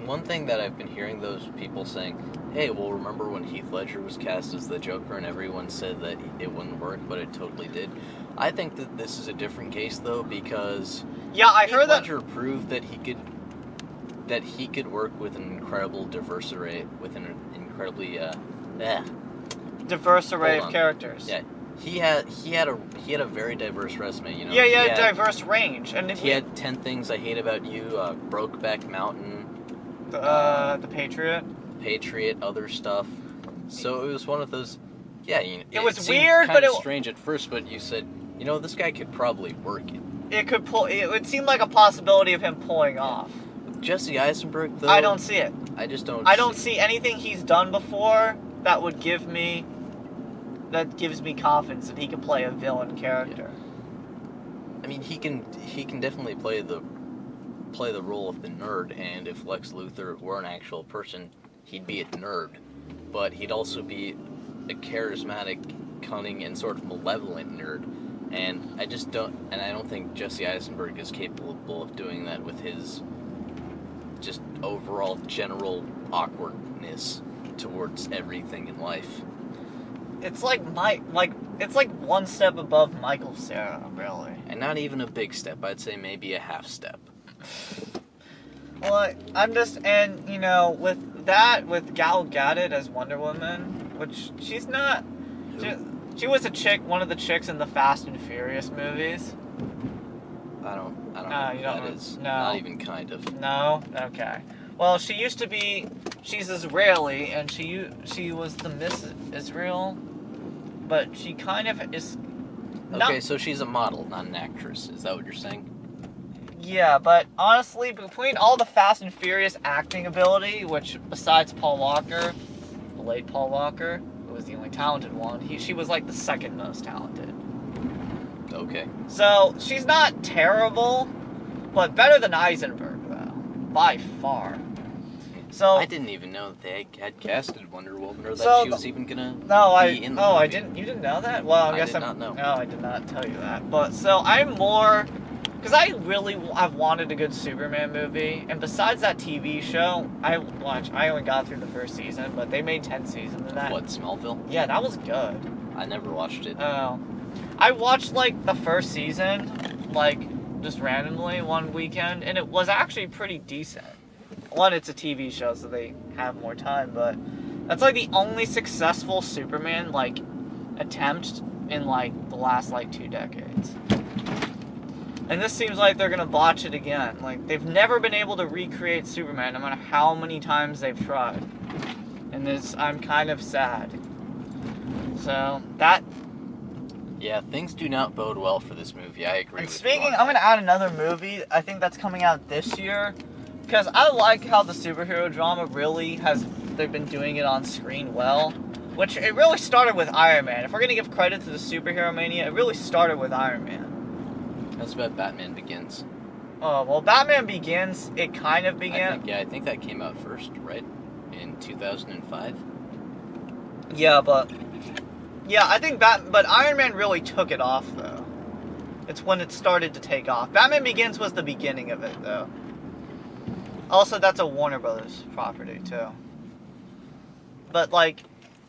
one thing that I've been hearing those people saying, hey, well, remember when Heath Ledger was cast as the Joker and everyone said that it wouldn't work, but it totally did. I think that this is a different case, though, because Heath Ledger proved that he could work with an incredible diverse array, with an incredibly diverse array of characters. Yeah, he had a very diverse resume. You know. Yeah, he had a diverse range, and he had 10 Things I Hate About You, Brokeback Mountain, the Patriot. Other stuff. So it was one of those. Yeah, it was weird, but it was strange at first. But you said, this guy could probably work it. It would seem like a possibility of him pulling off. Jesse Eisenberg, though, I don't see it. I just don't. I don't see anything he's done before that gives me confidence that he can play a villain character. Yeah. I mean, he can definitely play the role of the nerd, and if Lex Luthor were an actual person, he'd be a nerd, but he'd also be a charismatic, cunning, and sort of malevolent nerd. And I don't think Jesse Eisenberg is capable of doing that with his just overall general awkwardness towards everything in life. It's like it's like one step above Michael Cera, really. And not even a big step. I'd say maybe a half step. Well, with Gal Gadot as Wonder Woman, which she's not. She was one of the chicks in the Fast and Furious movies. I don't know who that is. No. Not even kind of. No? Okay. Well, she used to be. She's Israeli, and she was the Miss Israel, but she kind of is. Okay, so she's a model, not an actress. Is that what you're saying? Yeah, but honestly, between all the Fast and Furious acting ability, which besides Paul Walker, the late Paul Walker, who was the only talented one, she was like the second most talented. Okay. So she's not terrible, but better than Eisenberg though, by far. So I didn't even know that they had casted Wonder Woman, or that she was even gonna be in the movie. I didn't. You didn't know that? Well, I did not know. No, I did not tell you that. But so I'm more. Because I really have wanted a good Superman movie, and besides that TV show, I only got through the first season, but they made 10 seasons of that. What, Smallville? Yeah, that was good. I never watched it. Oh. I watched, the first season, just randomly one weekend, and it was actually pretty decent. One, it's a TV show, so they have more time, but that's, the only successful Superman, attempt in, the last, 2 decades. And this seems like they're gonna botch it again. They've never been able to recreate Superman, no matter how many times they've tried. And I'm kind of sad. So, that... Yeah, things do not bode well for this movie. I agree And with speaking, you on I'm going that. to add another movie, I think that's coming out this year, because I like how the superhero drama really they've been doing it on screen well, which it really started with Iron Man. If we're going to give credit to the superhero mania, it really started with Iron Man. That's about Batman Begins. Well, Batman Begins, it kind of began. I think that came out first, right? In 2005? Yeah, I think but Iron Man really took it off, though. It's when it started to take off. Batman Begins was the beginning of it, though. Also, that's a Warner Brothers property, too. But, like,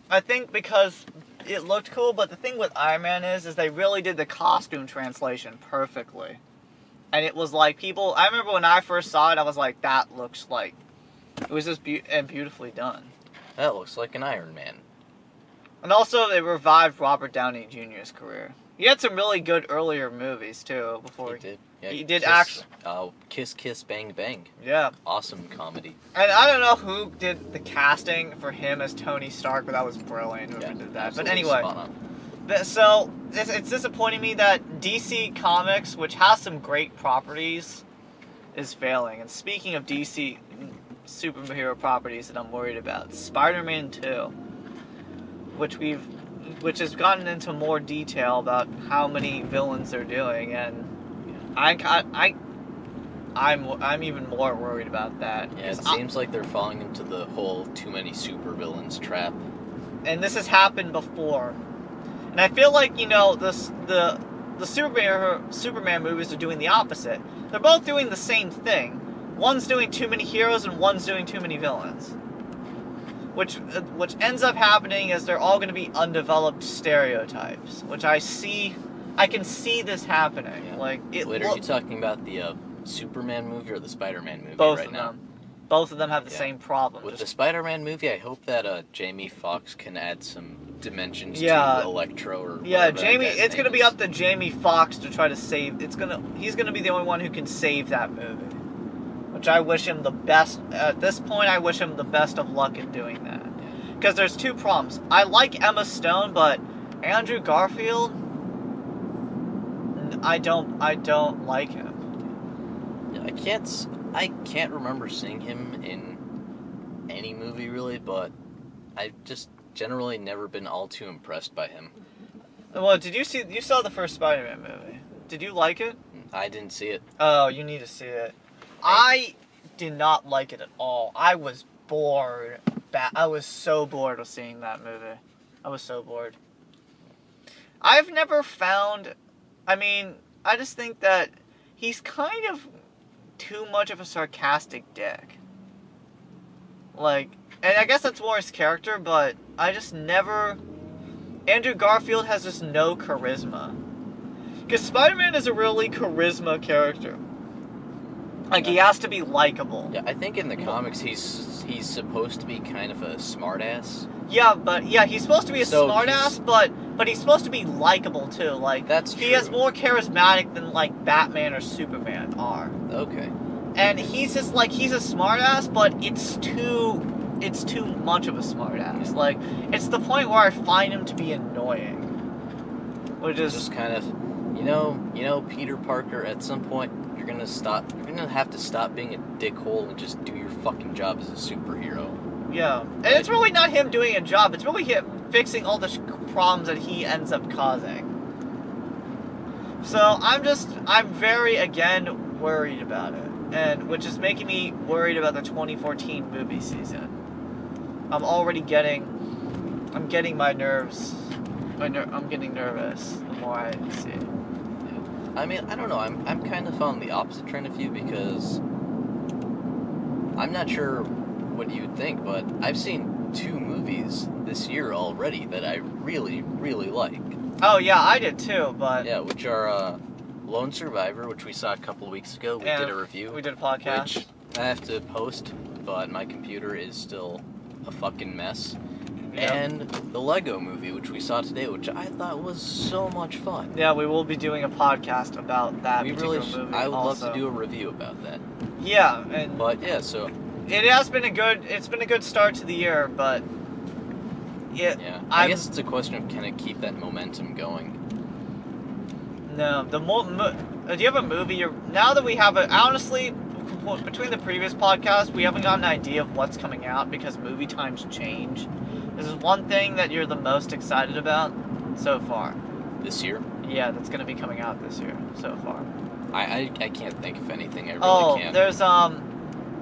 I think because it looked cool, but the thing with Iron Man is they really did the costume translation perfectly. And it was like I remember when I first saw it, I was like, that looks like, it was just beautifully done. That looks like an Iron Man. And also, they revived Robert Downey Jr.'s career. He had some really good earlier movies, too, before He did. Yeah, he did actually. Kiss Kiss Bang Bang. Yeah. Awesome comedy. And I don't know who did the casting for him as Tony Stark, but that was brilliant, whoever did that. But anyway, so it's disappointing me that DC Comics, which has some great properties, is failing. And speaking of DC superhero properties that I'm worried about, Spider-Man 2, which has gotten into more detail about how many villains they're doing, and I'm even more worried about that. Yeah, it seems like they're falling into the whole too many supervillains trap. And this has happened before. And I feel like, the Superman movies are doing the opposite. They're both doing the same thing. One's doing too many heroes and one's doing too many villains. Which ends up happening is they're all going to be undeveloped stereotypes, which I can see this happening. Yeah. Like Wait, are you talking about the Superman movie or the Spider-Man movie both right of now? them. Both of them have the same problem. With the Spider-Man movie, I hope that Jamie Foxx can add some dimensions to Electro or it's going to be up to Jamie Foxx to try to save. He's going to be the only one who can save that movie. Which I wish him the best. At this point, I wish him the best of luck in doing that. Because there's two problems. I like Emma Stone, but Andrew Garfield, I don't like him. Yeah, I can't remember seeing him in any movie really, but I've just generally never been all too impressed by him. Well, you saw the first Spider-Man movie. Did you like it? I didn't see it. Oh, you need to see it. I did not like it at all. I was bored. I was so bored of seeing that movie. I was so bored. I've never found... I just think that he's kind of too much of a sarcastic dick. Like, and I guess that's more his character, but I just never... Andrew Garfield has just no charisma. Because Spider-Man is a really charisma character. Like, he has to be likable. Yeah, I think in the comics he's supposed to be kind of a smartass. Yeah, he's supposed to be a smartass, but he's supposed to be likable too. Like, that's true. He is more charismatic than like Batman or Superman are. Okay. And he's just like he's a smartass, but it's too much of a smartass. Like, it's the point where I find him to be annoying. Which is just kind of, you know, Peter Parker. At some point, you're gonna have to stop being a dickhole and just do your fucking job as a superhero. Yeah, and it's really not him doing a job. It's really him fixing all the problems that he ends up causing. So I'm very again worried about it, and which is making me worried about the 2014 movie season. I'm getting my nerves. I'm getting nervous the more I see it. I mean, I don't know. I'm kind of on the opposite trend of you because I'm not sure what you would think, but I've seen 2 movies this year already that I really, really like. Oh yeah, I did too, but yeah, which are Lone Survivor, which we saw a couple of weeks ago. We did a review. We did a podcast. Which I have to post, but my computer is still a fucking mess. Yep. And the Lego movie, which we saw today, which I thought was so much fun. Yeah, we will be doing a podcast about that movie. I would love to do a review about that. Yeah, so it's been a good start to the year, but I guess it's a question of can it keep that momentum going. No, do you have a movie? Now that we have honestly, between the previous podcast, we haven't got an idea of what's coming out because movie times change. This is one thing that you're the most excited about so far. This year? Yeah, that's going to be coming out this year so far. I can't think of anything. I really can't. There's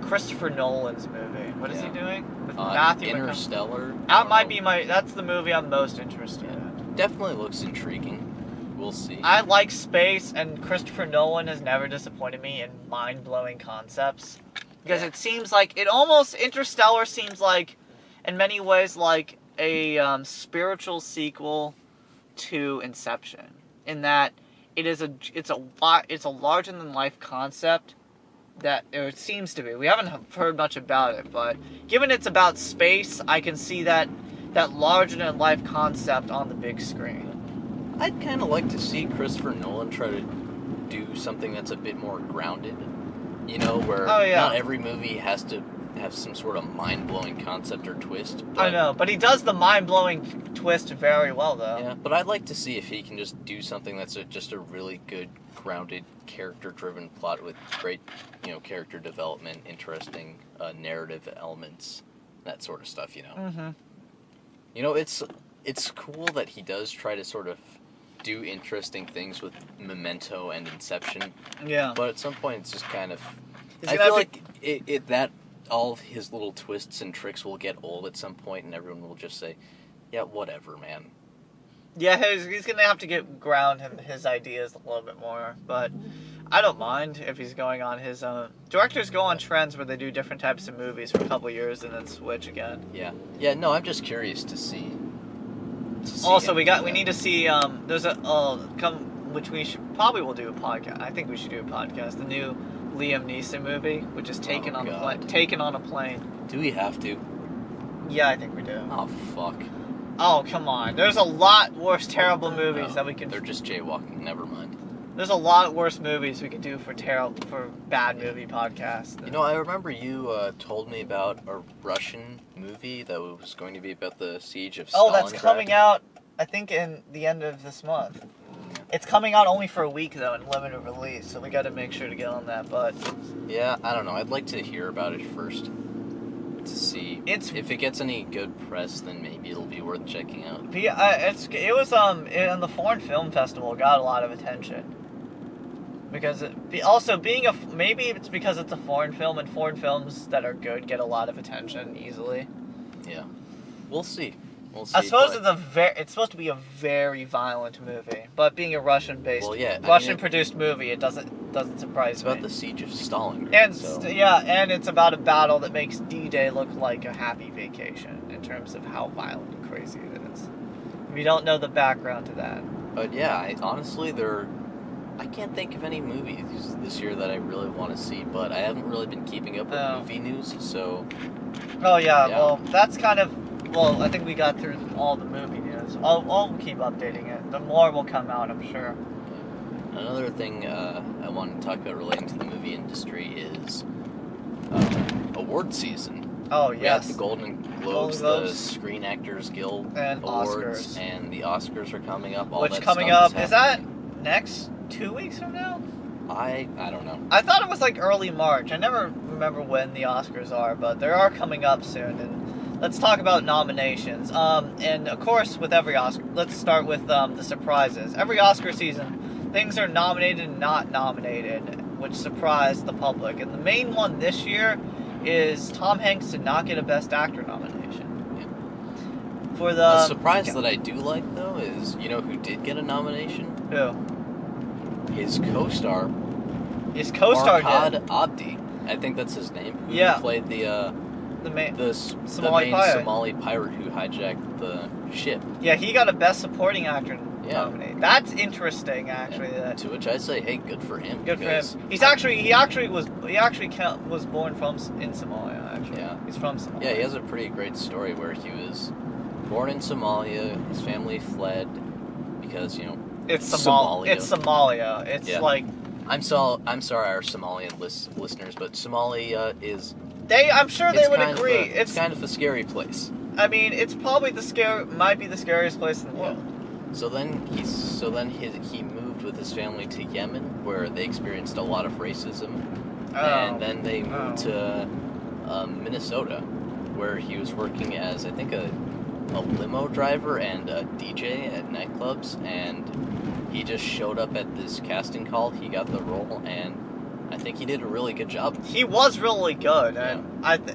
Christopher Nolan's movie. What is he doing? With Matthew Interstellar. That's the movie I'm most interested in. Definitely looks intriguing. We'll see. I like space, and Christopher Nolan has never disappointed me in mind-blowing concepts. Because it seems like, Interstellar seems like, in many ways, like a spiritual sequel to Inception. In that, it's a larger-than-life concept it seems to be. We haven't heard much about it, but given it's about space, I can see that larger-than-life concept on the big screen. I'd kind of like to see Christopher Nolan try to do something that's a bit more grounded, where not every movie has to have some sort of mind-blowing concept or twist. I know, but he does the mind-blowing twist very well, though. Yeah, but I'd like to see if he can just do something that's just a really good, grounded, character-driven plot with great, character development, interesting narrative elements, that sort of stuff, Mm-hmm. It's cool that he does try to sort of do interesting things with Memento and Inception. Yeah. But at some point, it's just kind of... I feel like that all of his little twists and tricks will get old at some point, and everyone will just say, yeah, whatever, man. Yeah, he's going to have to ground his ideas a little bit more, but I don't mind if he's going on his own. Directors go on trends where they do different types of movies for a couple years and then switch again. Yeah. Yeah, no, I'm just curious to see. Also, we need to see, there's which we will do a podcast. I think we should do a podcast. The new Liam Neeson movie, which is taken on a plane. Do we have to? Yeah, I think we do. Oh, fuck. Oh, come on. There's a lot worse terrible movies that we can... They're just jaywalking. Never mind. There's a lot worse movies we could do for bad movie podcasts. I remember you told me about a Russian movie that was going to be about the siege of Stalingrad. Oh, that's coming out, I think, in the end of this month. It's coming out only for a week, though, in limited release, so we got to make sure to get on that, but... Yeah, I don't know. I'd like to hear about it first to see if it gets any good press, then maybe it'll be worth checking out. But yeah, it was in the Foreign Film Festival, got a lot of attention. Because maybe it's because it's a foreign film, and foreign films that are good get a lot of attention easily. Yeah, we'll see. I suppose it's supposed to be a very violent movie, but being a Russian-based, Russian-produced movie, it doesn't surprise me. It's about the siege of Stalingrad. And it's about a battle that makes D-Day look like a happy vacation in terms of how violent and crazy it is. We don't know the background to that. But yeah, honestly, I can't think of any movies this year that I really want to see, but I haven't really been keeping up with movie news, so... Oh, yeah, well, that's kind of... Well, I think we got through all the movie news. I'll keep updating it. The more will come out, I'm sure. Another thing I wanted to talk about relating to the movie industry is award season. Oh, yes. We have the Golden Globes, the Screen Actors Guild and Awards, Oscars. And the Oscars are coming up. Which coming up, is that next 2 weeks from now? I don't know. I thought it was like early March. I never remember when the Oscars are, but they are coming up soon. And let's talk about nominations. And of course, with every Oscar, let's start with the surprises. Every Oscar season, things are nominated and not nominated, which surprised the public. And the main one this year is Tom Hanks did not get a Best Actor nomination. Yeah. For the surprise that I do like though is, who did get a nomination? Who? His co-star. Farhad Abdi. I think that's his name. Who played the main Somali pirate who hijacked the ship. Yeah, he got a Best Supporting Actor nomination. That's interesting, actually. Yeah. To which I say, hey, good for him. Good for him. He actually was born in Somalia. Actually, yeah, he's from Somalia. Yeah, he has a pretty great story where he was born in Somalia. His family fled because it's Somalia. It's Somalia. It's like. I'm sorry, our Somalian listeners, but Somalia is. I'm sure they would agree. It's kind of a scary place. I mean, it's probably might be the scariest place in the world. So then he moved moved with his family to Yemen, where they experienced a lot of racism. Oh. And then they moved to Minnesota, where he was working as, I think, a limo driver and a DJ at nightclubs. And he just showed up at this casting call. He got the role, and I think he did a really good job. He was really good, and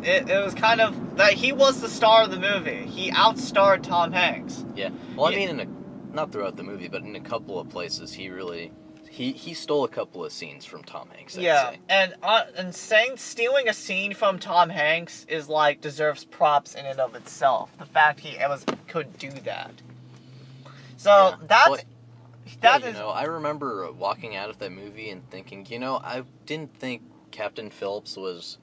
it was kind of that he was the star of the movie. He outstarred Tom Hanks. Yeah. Well, I mean, not throughout the movie, but in a couple of places, he really he stole a couple of scenes from Tom Hanks. I'd say. And stealing a scene from Tom Hanks is like deserves props in and of itself. The fact he could do that. So I remember walking out of that movie and thinking, I didn't think Captain Phillips was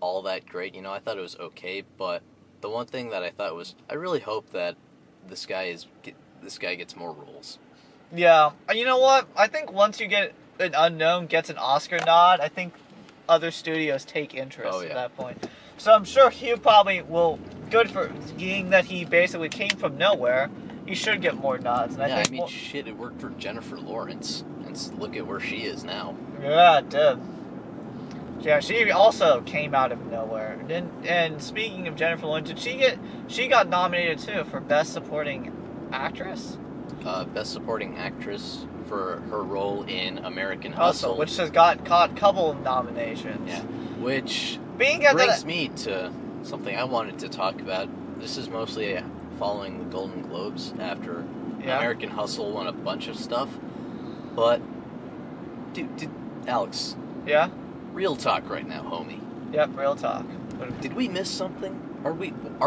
all that great. I thought it was okay, but the one thing that I thought was, I really hope that this guy gets more roles. Yeah, you know what? I think once you get an unknown gets an Oscar nod, I think other studios take interest at that point. So I'm sure he probably will, good for being that he basically came from nowhere, he should get more nods. And shit, it worked for Jennifer Lawrence. And look at where she is now. Yeah, it did. Yeah, she also came out of nowhere. And speaking of Jennifer Lawrence, she got nominated too for Best Supporting Actress? Best Supporting Actress for her role in American Hustle. Which has caught a couple of nominations. Yeah, which brings me to something I wanted to talk about. This is mostly following the Golden Globes after American Hustle won a bunch of stuff. But, dude, Alex. Yeah? Real talk right now, homie. Yep, real talk. Did we miss something? Are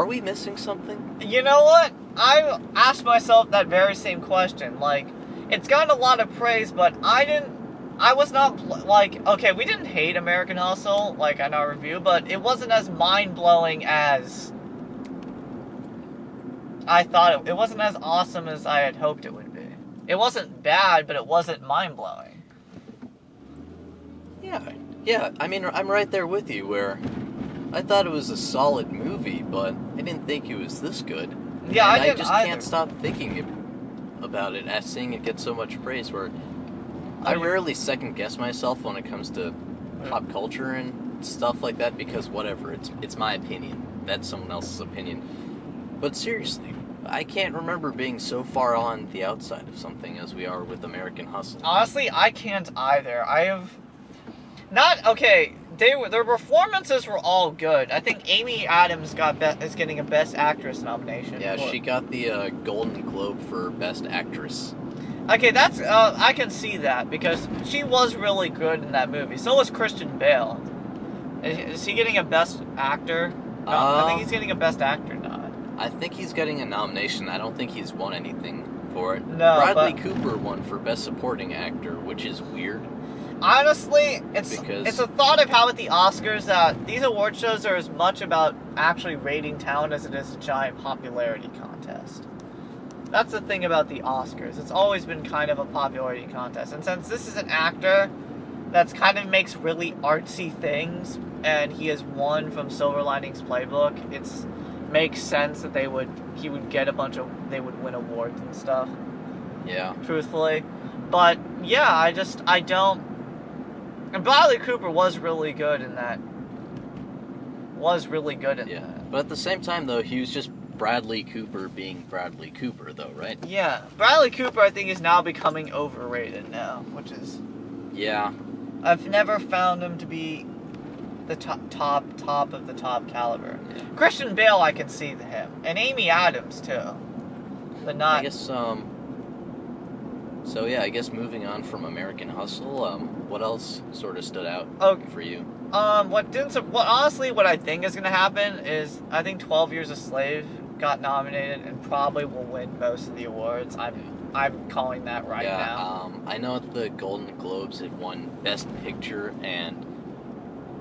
we missing something? You know what? I asked myself that very same question. Like, it's gotten a lot of praise, but I was not, okay, we didn't hate American Hustle, like, in our review, but it wasn't as mind-blowing as I thought it wasn't as awesome as I had hoped it would be. It wasn't bad, but it wasn't mind-blowing. Yeah, I mean, I'm right there with you, where I thought it was a solid movie, but I didn't think it was this good. Yeah, I just can't stop thinking about it, as seeing it get so much praise, where I rarely second-guess myself when it comes to pop culture and stuff like that, because whatever, it's my opinion. That's someone else's opinion. But seriously, I can't remember being so far on the outside of something as we are with American Hustle. Honestly, I can't either. Their performances were all good. I think Amy Adams is getting a Best Actress nomination. Yeah, she got the Golden Globe for Best Actress. Okay, that's I can see that, because she was really good in that movie. So was Christian Bale. Is he getting a Best Actor? No, I think he's getting a Best Actor nod. I think he's getting a nomination. I don't think he's won anything for it. No, Bradley Cooper won for Best Supporting Actor, which is weird. Honestly, it's a thought of how at the Oscars that these award shows are as much about actually rating talent as it is a giant popularity contest. That's the thing about the Oscars. It's always been kind of a popularity contest. And since this is an actor that's kind of makes really artsy things, and he has won from Silver Linings Playbook, it makes sense that they would win awards and stuff. Yeah. Truthfully. But yeah, I don't. And Bradley Cooper was really good in that. That. But at the same time, though, he was just Bradley Cooper being Bradley Cooper, though, right? Yeah. Bradley Cooper, I think, is now becoming overrated now, which is... Yeah. I've never found him to be the top of the top caliber. Yeah. Christian Bale, I can see him. And Amy Adams, too. But not... I guess, So yeah, I guess moving on from American Hustle, what else sort of stood out for you? What I think is gonna happen is I think 12 Years a Slave got nominated and probably will win most of the awards. I'm calling that now. Yeah, I know at the Golden Globes it won Best Picture, and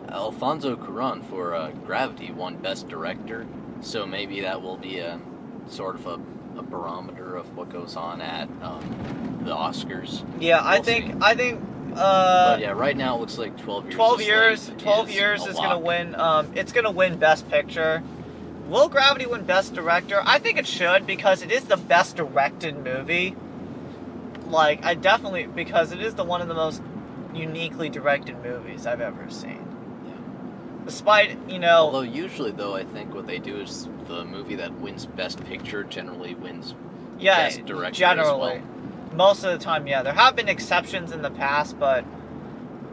Alfonso Cuarón for Gravity won Best Director. So maybe that will be a sort of a barometer of what goes on at the Oscars. Yeah, I think. But yeah, right now it looks like 12 Years. 12 Years is gonna win. It's gonna win Best Picture. Will Gravity win Best Director? I think it should, because it is the best directed movie. like, I definitely, because it is one of the most uniquely directed movies I've ever seen. Yeah. Despite, Although usually, though, I think what they do is the movie that wins Best Picture generally wins Best Director generally. as well. Most of the time, yeah. There have been exceptions in the past, but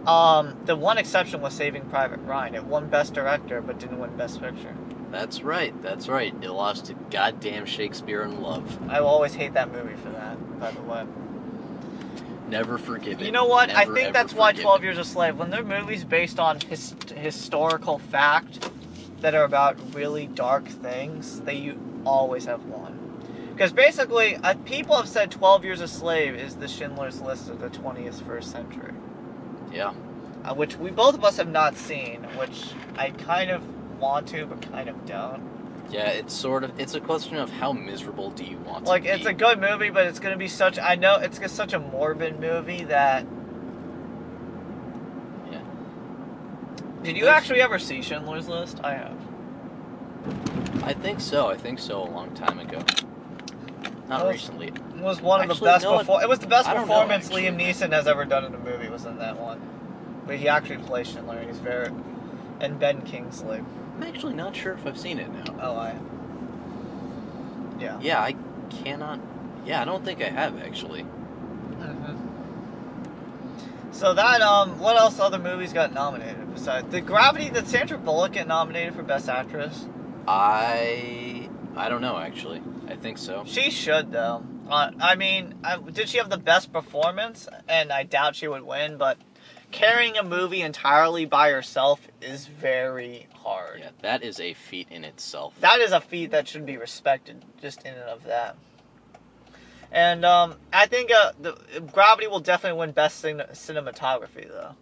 the one exception was Saving Private Ryan. It won Best Director, but didn't win Best Picture. That's right. It lost to goddamn Shakespeare in Love. I will always hate that movie for that, by the way. Never forgive it. You know what? Never, I think that's why 12 it. Years a Slave, when they're movies based on historical fact that are about really dark things, they always have won. Because basically, people have said 12 Years a Slave is the Schindler's List of the 21st century. Yeah. Which both of us have not seen, which I kind of want to, but kind of don't. Yeah, it's a question of how miserable do you want to be. Like, it's a good movie, but it's going to be I know it's such a morbid movie that... Yeah. Did you actually ever see Schindler's List? I have. I think so a long time ago. Not recently. It was one of the best it was the best performance Liam Neeson has ever done in a movie, was in that one. But he actually plays Schindler, and he's very... And Ben Kingsley. I'm actually not sure if I've seen it now. Oh, yeah. Yeah, I cannot... Yeah, I don't think I have, actually. Mm-hmm. So that, what else other movies got nominated besides... Did Sandra Bullock get nominated for Best Actress? I don't know, actually. I think so. She should, though. Did she have the best performance? And I doubt she would win, but carrying a movie entirely by herself is very hard. Yeah, that is a feat in itself. That is a feat that should be respected, just in and of that. And I think Gravity will definitely win Best Cinematography, though.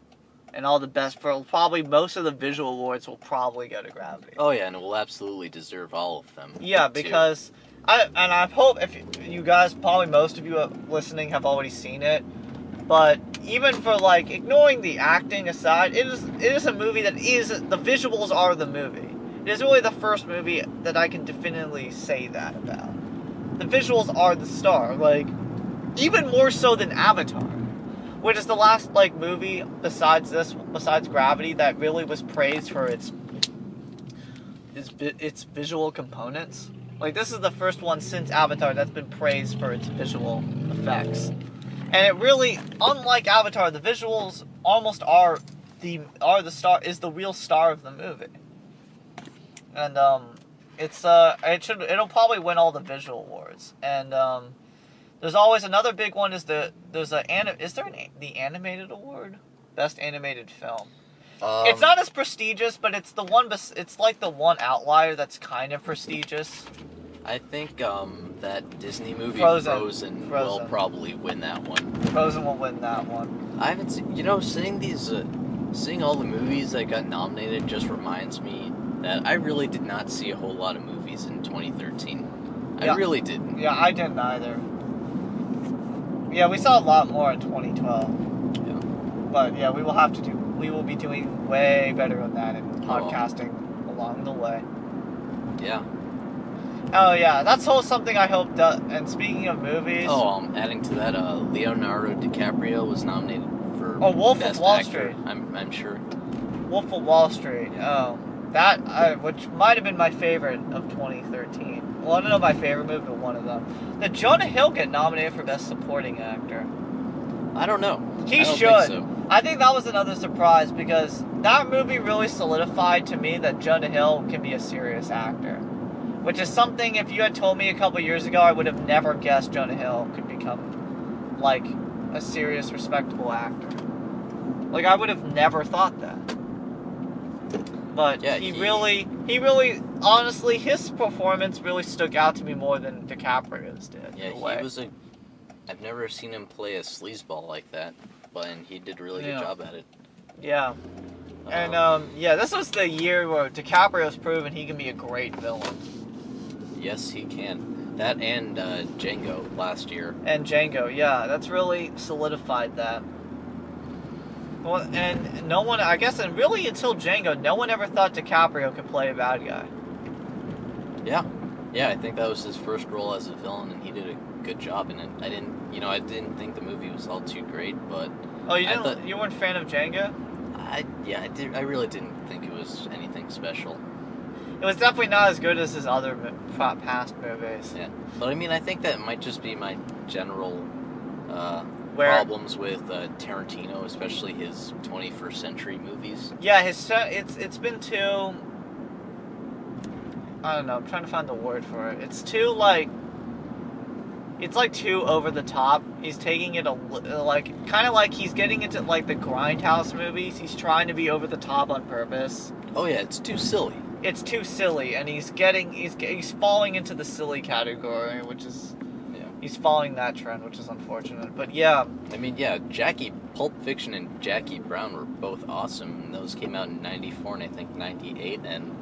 And all the best, probably most of the visual awards will probably go to Gravity. Oh yeah, and it will absolutely deserve all of them. Yeah, because I hope if you guys, probably most of you listening have already seen it, but even for like ignoring the acting aside, it is a movie that the visuals are the movie. It is really the first movie that I can definitively say that about. The visuals are the star, like even more so than Avatar, which is the last movie besides Gravity that really was praised for its visual components. Like, this is the first one since Avatar that's been praised for its visual effects. And it really, unlike Avatar, the visuals almost are the real star of the movie. And it'll probably win all the visual awards. And there's always another big one the animated award? Best animated film. It's not as prestigious, but it's the one. It's like the one outlier that's kind of prestigious. I think that Disney movie Frozen will probably win that one. Frozen will win that one. I haven't seen. Seeing all the movies that got nominated just reminds me that I really did not see a whole lot of movies in 2013. I really didn't. Yeah, I didn't either. Yeah, we saw a lot more in 2012. Yeah. But yeah, we will be doing way better on that in podcasting along the way. Yeah. Oh yeah, that's something I hope does. And speaking of movies, adding to that, Leonardo DiCaprio was nominated for Wolf Best of Wall Actor, Street. I'm sure. Wolf of Wall Street. Oh, which might have been my favorite of 2013. Well, I don't know my favorite movie, but one of them. Did Jonah Hill get nominated for Best Supporting Actor? I don't know. He should. Think so. I think that was another surprise because that movie really solidified to me that Jonah Hill can be a serious actor. Which is something, if you had told me a couple years ago, I would have never guessed Jonah Hill could become, like, a serious, respectable actor. Like, I would have never thought that. But yeah, he really, honestly, his performance really stuck out to me more than DiCaprio's did. Yeah, I've never seen him play a sleazeball like that, but he did a really good job at it. Yeah. And, this was the year where DiCaprio's proven he can be a great villain. Yes, he can. That and Django last year. And Django, yeah. That's really solidified that. Well, and no one, I guess, and really until Django, no one ever thought DiCaprio could play a bad guy. Yeah. Yeah, I think that was his first role as a villain, and he did a good job in it. I didn't think the movie was all too great, but Oh, you weren't a fan of Django? I really didn't think it was anything special. It was definitely not as good as his other past movies. Yeah, but I mean, I think that might just be my general problems with Tarantino, especially his 21st century movies. Yeah, it's been too. I don't know. I'm trying to find the word for it. It's too like. It's like too over the top. He's taking it kind of like he's getting into like the Grindhouse movies. He's trying to be over the top on purpose. Oh yeah, it's too silly. It's too silly, and he's falling into the silly category, which is. He's following that trend, which is unfortunate. But yeah. I mean, yeah, Pulp Fiction and Jackie Brown were both awesome. Those came out in 94 and I think 98, and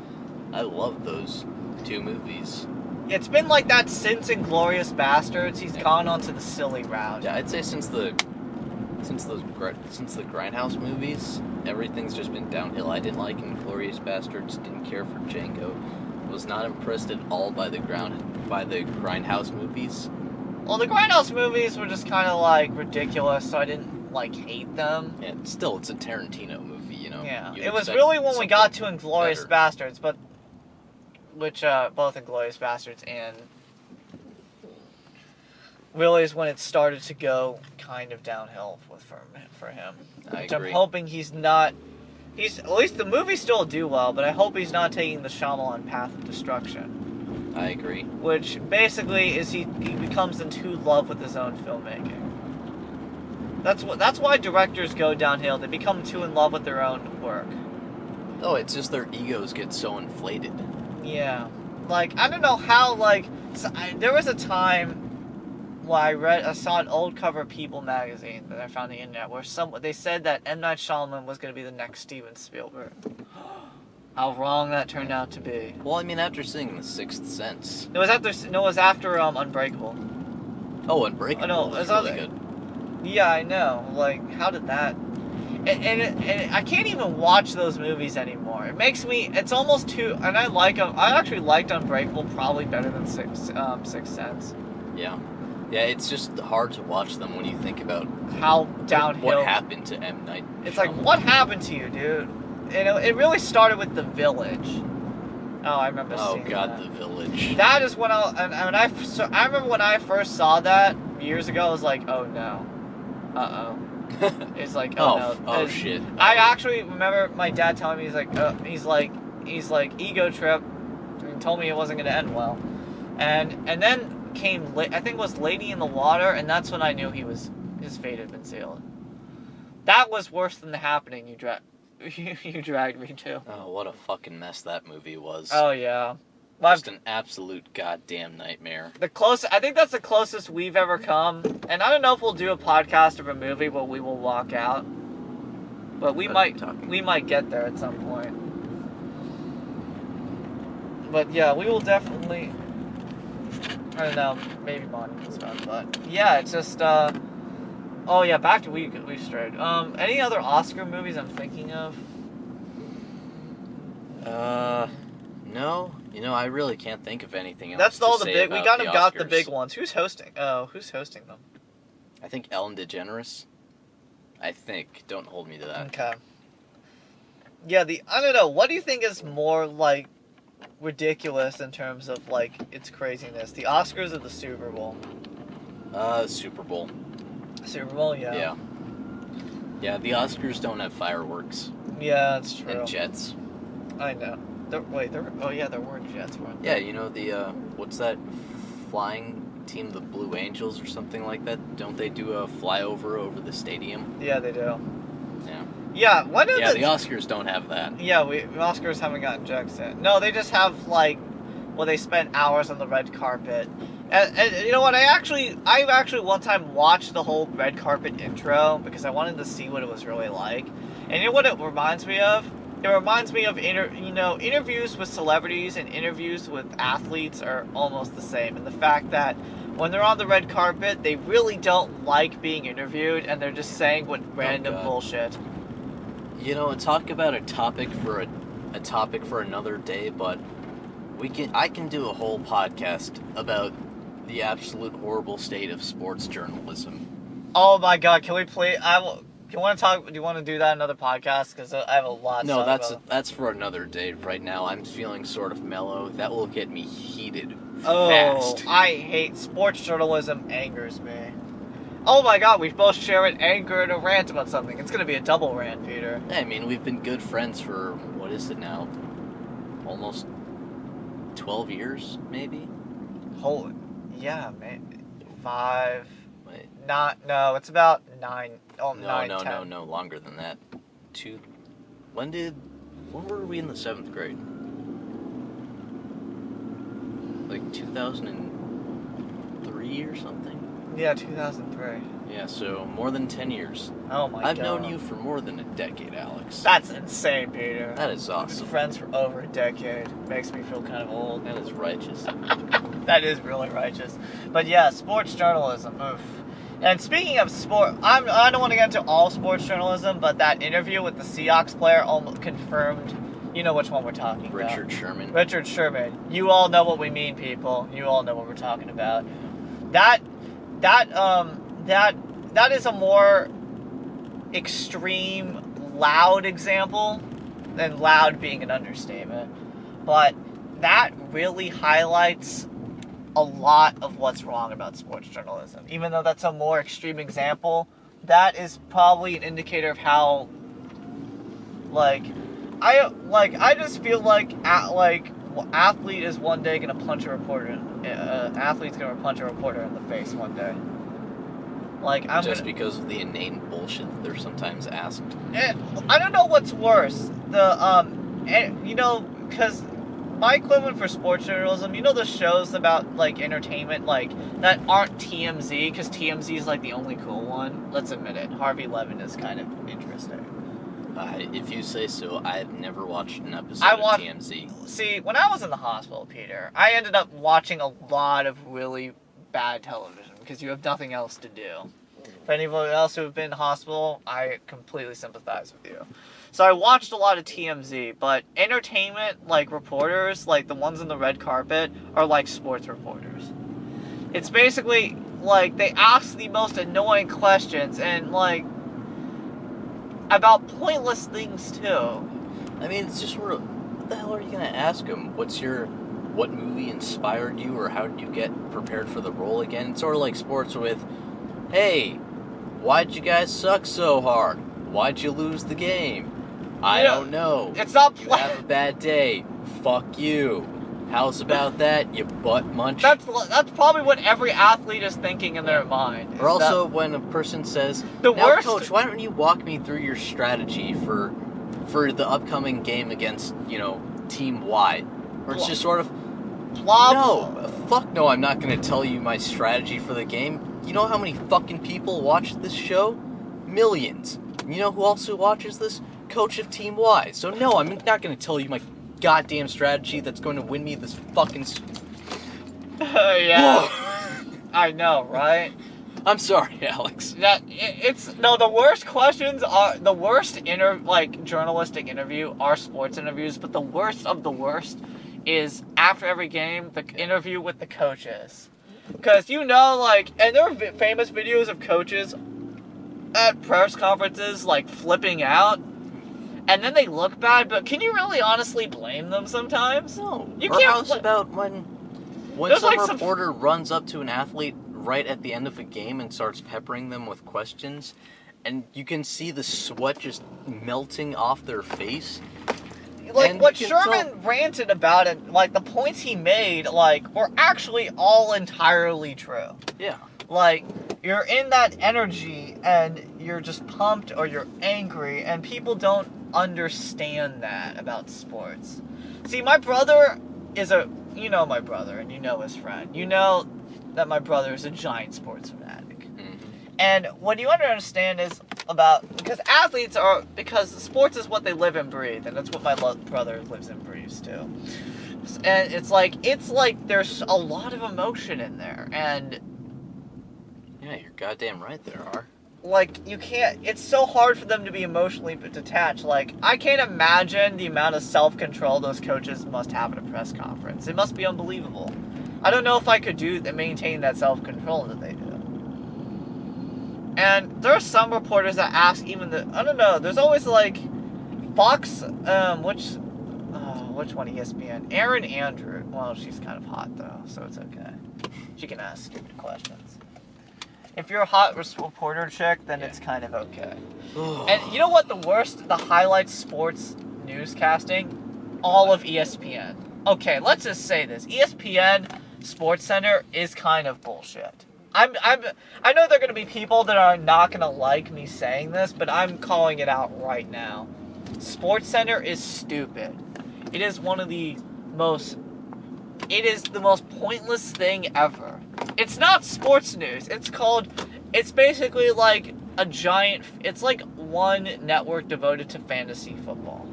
I love those two movies. It's been like that since Inglourious Bastards. He's gone onto the silly route. Yeah, I'd say since the Grindhouse movies, everything's just been downhill. I didn't like Inglourious Bastards, didn't care for Django, was not impressed at all by the Grindhouse movies. Well, the Grindhouse movies were just kind of like ridiculous, so I didn't like hate them. Yeah, still, it's a Tarantino movie, you know. Yeah, it was really when we got to Inglourious Bastards, both Inglourious Bastards and really is when it started to go kind of downhill for him. I agree. I'm hoping he's not. At least the movies still do well, but I hope he's not taking the Shyamalan path of destruction. I agree. Which basically is he becomes into love with his own filmmaking. That's why directors go downhill. They become too in love with their own work. Oh, it's just their egos get so inflated. Yeah. Like, I don't know how, there was a time where I saw an old cover of People magazine that I found on the internet where they said that M. Night Shyamalan was going to be the next Steven Spielberg. How wrong that turned out to be. Well, I mean, after seeing The Sixth Sense. It was after Unbreakable. Oh, Unbreakable. Oh, no, it was really good. Yeah, I know. Like, how did that... And I can't even watch those movies anymore. It makes me... It's almost too... And I like them. I actually liked Unbreakable probably better than Sixth Sense. Yeah. Yeah, it's just hard to watch them when you think about... How downhill... What happened to M. Night Shyamalan. It's like, what happened to you, dude? It really started with The Village. Oh, I remember seeing that. Oh, God, The Village. That is when I remember when I first saw that years ago, I was like, oh, no. Uh-oh. It's like, oh, no. Oh, shit. I actually remember my dad telling me, he's like, ego trip, and told me it wasn't going to end well. And then came, I think it was Lady in the Water, and that's when I knew his fate had been sealed. That was worse than The Happening you dragged me to. Oh, what a fucking mess that movie was. Oh, yeah. Just an absolute goddamn nightmare. I think that's the closest we've ever come. And I don't know if we'll do a podcast of a movie where we will walk out. But we might get there at some point. But yeah, we will definitely... I don't know, maybe Monty stuff, but yeah, it's just, oh yeah, back to We've Strayed. Any other Oscar movies I'm thinking of? No. You know, I really can't think of anything else. That's all the big. We got the big ones. Who's hosting them? I think Ellen DeGeneres. I think. Don't hold me to that. Okay. Yeah, I don't know. What do you think is more like ridiculous in terms of like its craziness? The Oscars or the Super Bowl? Super Bowl. Super Bowl, yeah. Yeah. Yeah, the Oscars don't have fireworks. Yeah, that's true. And jets. I know. There were jets, weren't there? Yeah, you know what's that flying team, the Blue Angels or something like that? Don't they do a flyover over the stadium? Yeah, they do. Yeah. Yeah, the Oscars don't have that. Yeah, Oscars haven't gotten jets yet. No, they just have they spent hours on the red carpet. And you know what? I actually one time watched the whole red carpet intro because I wanted to see what it was really like. And you know what it reminds me of? It reminds me of interviews with celebrities and interviews with athletes are almost the same. And the fact that when they're on the red carpet, they really don't like being interviewed and they're just saying random bullshit. You know, talk about a topic for another day, but I can do a whole podcast about the absolute horrible state of sports journalism. Oh my god, can we please? Do you want to do that in another podcast? Because I have a lot to No, talk about. that's for another day. Right now, I'm feeling sort of mellow. That will get me heated Oh, fast. I hate sports journalism. Angers me. Oh my god, we both share an anger and a rant about something. It's gonna be a double rant, Peter. I mean, we've been good friends for, what is it now? Almost 12 years, maybe? Holy, yeah, man. 5. Wait. No, it's about 9. Oh, No, 9, no, 10. no, no, longer than that. When were we in the 7th grade? Like 2003 or something? Yeah, 2003. Yeah, so more than 10 years. Oh my god. I've known you for more than a decade, Alex. That's insane, Peter. That is We've been awesome. friends for over a decade. Makes me feel kind of old. That is righteous. That is really righteous. But yeah, sports journalism. Oof. And speaking of sport, I don't want to get into all sports journalism, but that interview with the Seahawks player almost confirmed. You know which one we're talking about. Richard Sherman. Richard Sherman. You all know what we mean, people. You all know what we're talking about. That is a more extreme, loud example, than loud being an understatement. But that really highlights a lot of what's wrong about sports journalism. Even though that's a more extreme example, that is probably an indicator of how, I just feel like athlete is one day gonna punch a reporter. Athlete's gonna punch a reporter in the face one day. Because of the inane bullshit that they're sometimes asked. I don't know what's worse. Because my equivalent for sports journalism, the shows about, entertainment, that aren't TMZ, because TMZ is, the only cool one. Let's admit it. Harvey Levin is kind of interesting. If you say so, I've never watched an episode of TMZ. See, when I was in the hospital, Peter, I ended up watching a lot of really bad television, because you have nothing else to do. For anybody else who have been in the hospital, I completely sympathize with you. So I watched a lot of TMZ, but entertainment, reporters, the ones on the red carpet, are sports reporters. It's basically, they ask the most annoying questions, and, about pointless things, too. I mean, it's just sort of, what the hell are you going to ask them? What movie inspired you, or how did you get prepared for the role again? It's sort of like sports with, hey, why'd you guys suck so hard? Why'd you lose the game? I don't know. It's not You have a bad day. Fuck you. How's about that, you butt munch? That's probably what every athlete is thinking in their mind. Or also when a person says, Coach, why don't you walk me through your strategy for the upcoming game against, Team Y? Or it's just sort of, no, fuck no, I'm not going to tell you my strategy for the game. You know how many fucking people watch this show? Millions. You know who also watches this? Coach of Team Y. So no, I'm not going to tell you my goddamn strategy that's going to win me this fucking... Yeah. I know, right? I'm sorry, Alex. The worst questions are, the worst journalistic interview are sports interviews, but the worst of the worst is after every game, the interview with the coaches. Because, and there are famous videos of coaches at press conferences, flipping out, and then they look bad, but can you really honestly blame them sometimes? No. You or can't. How's about when some reporter runs up to an athlete right at the end of a game and starts peppering them with questions, and you can see the sweat just melting off their face? What Sherman ranted about it, the points he made, were actually all entirely true. Yeah. You're in that energy, and you're just pumped, or you're angry, and people don't understand that about sports. See, my brother is my brother, and you know his friend. You know that my brother is a giant sports fanatic. Mm-hmm. And what you understand is because sports is what they live and breathe, and that's what my brother lives and breathes too. And it's there's a lot of emotion in there, and yeah, you're goddamn right there are. like, you can't, it's so hard for them to be emotionally detached. Like, I can't imagine the amount of self-control those coaches must have at a press conference. It must be unbelievable. I don't know if I could maintain that self-control that they do. And there are some reporters that ask I don't know, there's always, like, Fox, which one, ESPN? Aaron Andrew. Well, she's kind of hot, though, so it's okay. She can ask stupid questions. If you're a hot reporter chick, then it's kind of okay. And you know what the worst? The highlights sports newscasting? All of ESPN. Okay, let's just say this. ESPN Sports Center is kind of bullshit. I know there are going to be people that are not going to like me saying this, but I'm calling it out right now. Sports Center is stupid. It is the most pointless thing ever. It's not sports news. It's basically like it's like one network devoted to fantasy football.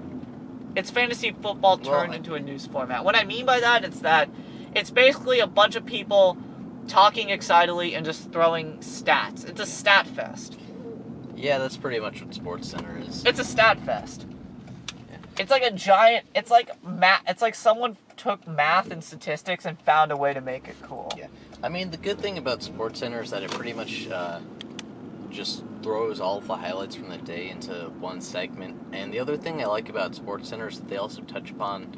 It's fantasy football turned into a news format. What I mean by that is that it's basically a bunch of people talking excitedly and just throwing stats. It's a stat fest. Yeah, that's pretty much what Sports Center is. It's a stat fest. Yeah. It's like it's like someone took math and statistics and found a way to make it cool. Yeah. I mean, the good thing about Sports Center is that it pretty much just throws all of the highlights from the day into one segment. And the other thing I like about Sports Center is that they also touch upon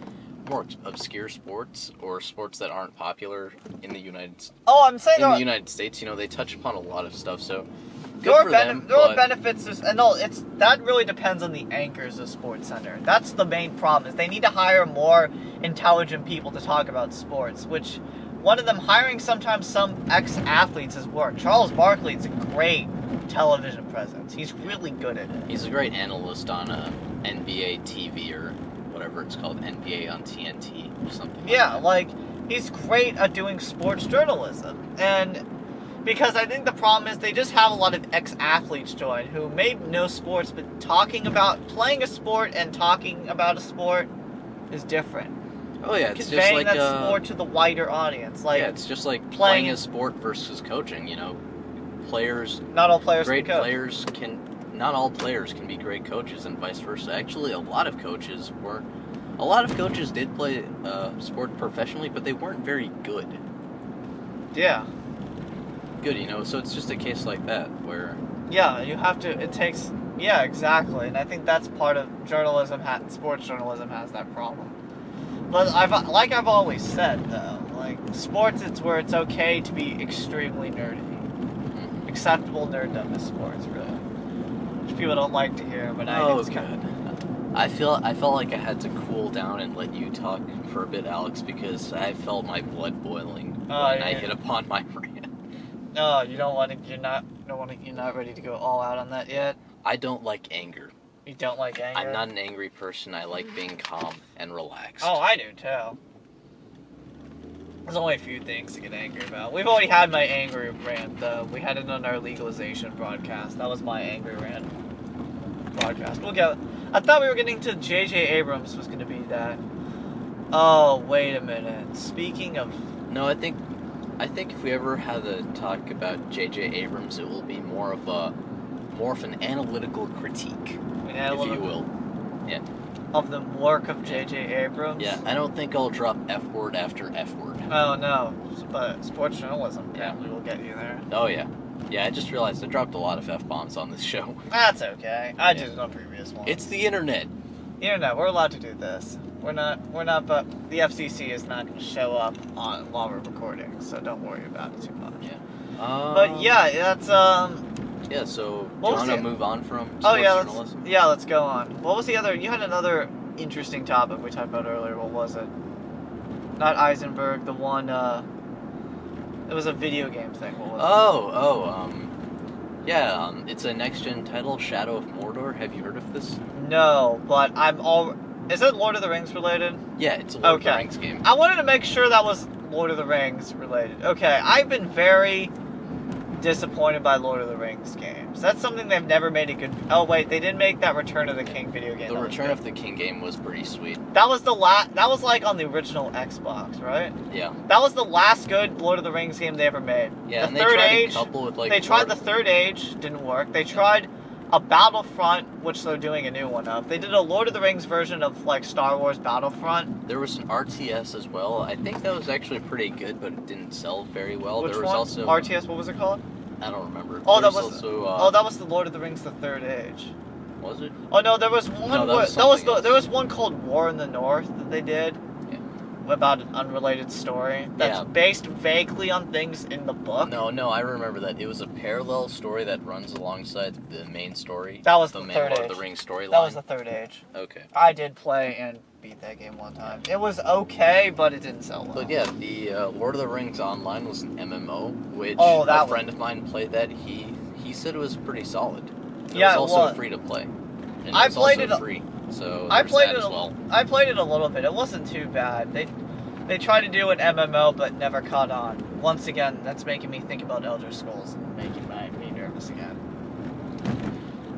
more obscure sports or sports that aren't popular in the United States. The United States, they touch upon a lot of stuff. So good for them. There are benefits, that really depends on the anchors of Sports Center. That's the main problem. Is they need to hire more intelligent people to talk about sports. Which one of them hiring sometimes some ex-athletes has worked. Charles Barkley is a great television presence. He's really good at it. He's a great analyst on NBA TV or whatever it's called, NBA on TNT or something. Yeah, like he's great at doing sports journalism. And because I think the problem is they just have a lot of ex-athletes join who may know sports, but playing a sport and talking about a sport is different. Oh yeah, it's conveying just like that sport to the wider audience. Like, yeah, it's just like playing a sport versus coaching. Players. Not all players. Great players can. Not all players can be great coaches, and vice versa. Actually, a lot of coaches did play sport professionally, but they weren't very good. Yeah. Good, so it's just a case like that where. Yeah, Yeah, exactly, and I think that's part of journalism. Sports journalism has that problem. But I've always said though, like sports, it's where it's okay to be extremely nerdy. Mm-hmm. Acceptable nerddom is sports, really. Which people don't like to hear, but I think it's kind of... I felt like I had to cool down and let you talk for a bit, Alex, because I felt my blood boiling when I hit upon my rant. No, you're not ready to go all out on that yet? I don't like anger. You don't like anger? I'm not an angry person. I like being calm and relaxed. Oh, I do too. There's only a few things to get angry about. We've already had my angry rant, though. We had it on our legalization broadcast. That was my angry rant broadcast. I thought we were getting to J.J. Abrams was going to be that. Oh, wait a minute. Speaking of... No, I think if we ever had to talk about J.J. Abrams, it will be more of an analytical critique, if you will. Yeah. Of the work of J.J. Abrams? Yeah, I don't think I'll drop F-word after F-word. Oh, no. But sports journalism probably will get you there. Oh, yeah. Yeah, I just realized I dropped a lot of F-bombs on this show. That's okay. I did it on previous ones. It's the internet. The internet. We're allowed to do this. We're not, but the FCC is not going to show up while we're recording, so don't worry about it too much. Yeah. But yeah, that's, Yeah, so do you want to move on from sports journalism? Let's go on. What was the other... You had another interesting topic we talked about earlier. What was it? Not Eisenberg, the one... It was a video game thing. What was it? Yeah, it's a next-gen title, Shadow of Mordor. Have you heard of this? No, but Is it Lord of the Rings related? Yeah, it's a Lord of the Rings game. I wanted to make sure that was Lord of the Rings related. Okay, I've been very disappointed by Lord of the Rings games. That's something they've never made a good... Oh, wait, they did make that Return of the King video game. The Return of the King game was pretty sweet. That was the last... That was, like, on the original Xbox, right? Yeah. That was the last good Lord of the Rings game they ever made. Yeah, the and Third they tried Age, a couple with, like... They tried the Third Age, didn't work. They tried a Battlefront, which they're doing a new one of. They did a Lord of the Rings version of, like, Star Wars Battlefront. There was an RTS as well. I think that was actually pretty good, but it didn't sell very well. Which there was one? also RTS, what was it called? I don't remember. Oh, there that was also, that was the Lord of the Rings: The Third Age. Was it? Oh no, there was one. No, there was one called War in the North that they did. Yeah. About an unrelated story that's based vaguely on things in the book. No, I remember that. It was a parallel story that runs alongside the main story. That was the the main Third Lord Age. of the Rings storyline. That was the Third Age. Okay. I did play and beat that game one time. It was okay, but it didn't sell well. But yeah, the Lord of the Rings Online was an MMO, which a friend of mine played that. He said it was pretty solid. It Yeah, was also free to play. And I it was played also it. Free, so I played it as well. I played it a little bit. It wasn't too bad. They tried to do an MMO, but never caught on. Once again, that's making me think about Elder Scrolls and making me nervous again.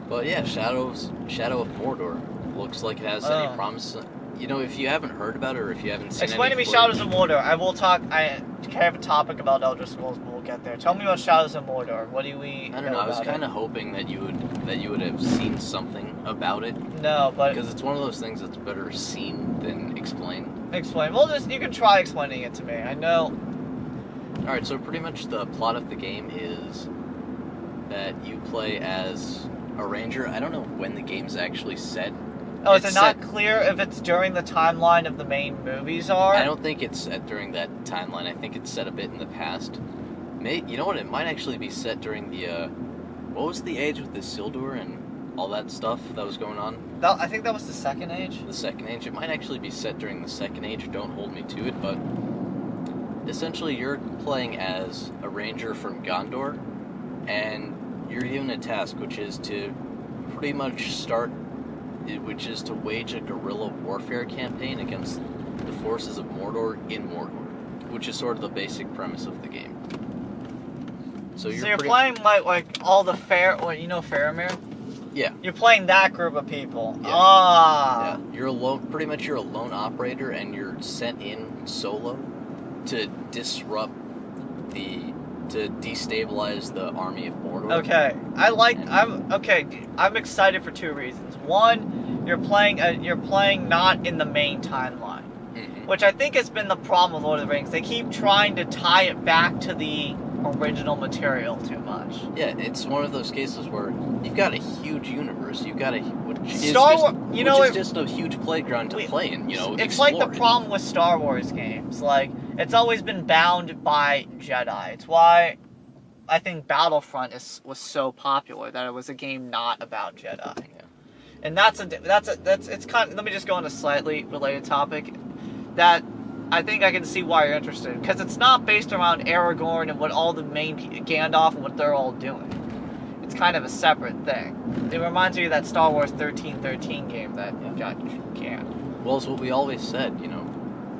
But yeah, Shadow of Mordor looks like it has any promise. You know, if you haven't heard about it or if you haven't seen Explain to me Shadows of Mordor. I will talk. I have a topic about Elder Scrolls, but we'll get there. Tell me about Shadows of Mordor. What do we? I don't know. I was kind of hoping that you would have seen something about it. No, but because it's one of those things that's better seen than explained. Explain. Well, you can try explaining it to me. I know. All right. So pretty much the plot of the game is that you play as a ranger. I don't know when the game's actually set. Oh, is it not clear if it's during the timeline of the main movies are? I don't think it's set during that timeline. I think it's set a bit in the past. You know what? It might actually be set during the, what was the age with the Isildur and all that stuff that was going on? I think that was the Second Age. The Second Age. It might actually be set during the Second Age. Don't hold me to it, but essentially you're playing as a ranger from Gondor, and you're given a task, which is to pretty much which is to wage a guerrilla warfare campaign against the forces of Mordor in Mordor, which is sort of the basic premise of the game. So you're playing like all the Faramir? Yeah. You're playing that group of people. Yeah. Ah. Yeah. You're a lone operator, and you're sent in solo to destabilize the army of Mordor. Okay. I'm excited for two reasons. One, you're playing not in the main timeline, which I think has been the problem with Lord of the Rings. They keep trying to tie it back to the original material too much. Yeah, it's one of those cases where you've got a huge universe. You've got which is just a huge playground to play in. It's like the problem with Star Wars games. Like, it's always been bound by Jedi. It's why I think Battlefront was so popular, that it was a game not about Jedi. Yeah. And it's kind of, let me just go on a slightly related topic that I think I can see why you're interested, because it's not based around Aragorn and what all the main Gandalf and what they're all doing. It's kind of a separate thing. It reminds me of that Star Wars 1313 game that got canned. Well, it's what we always said,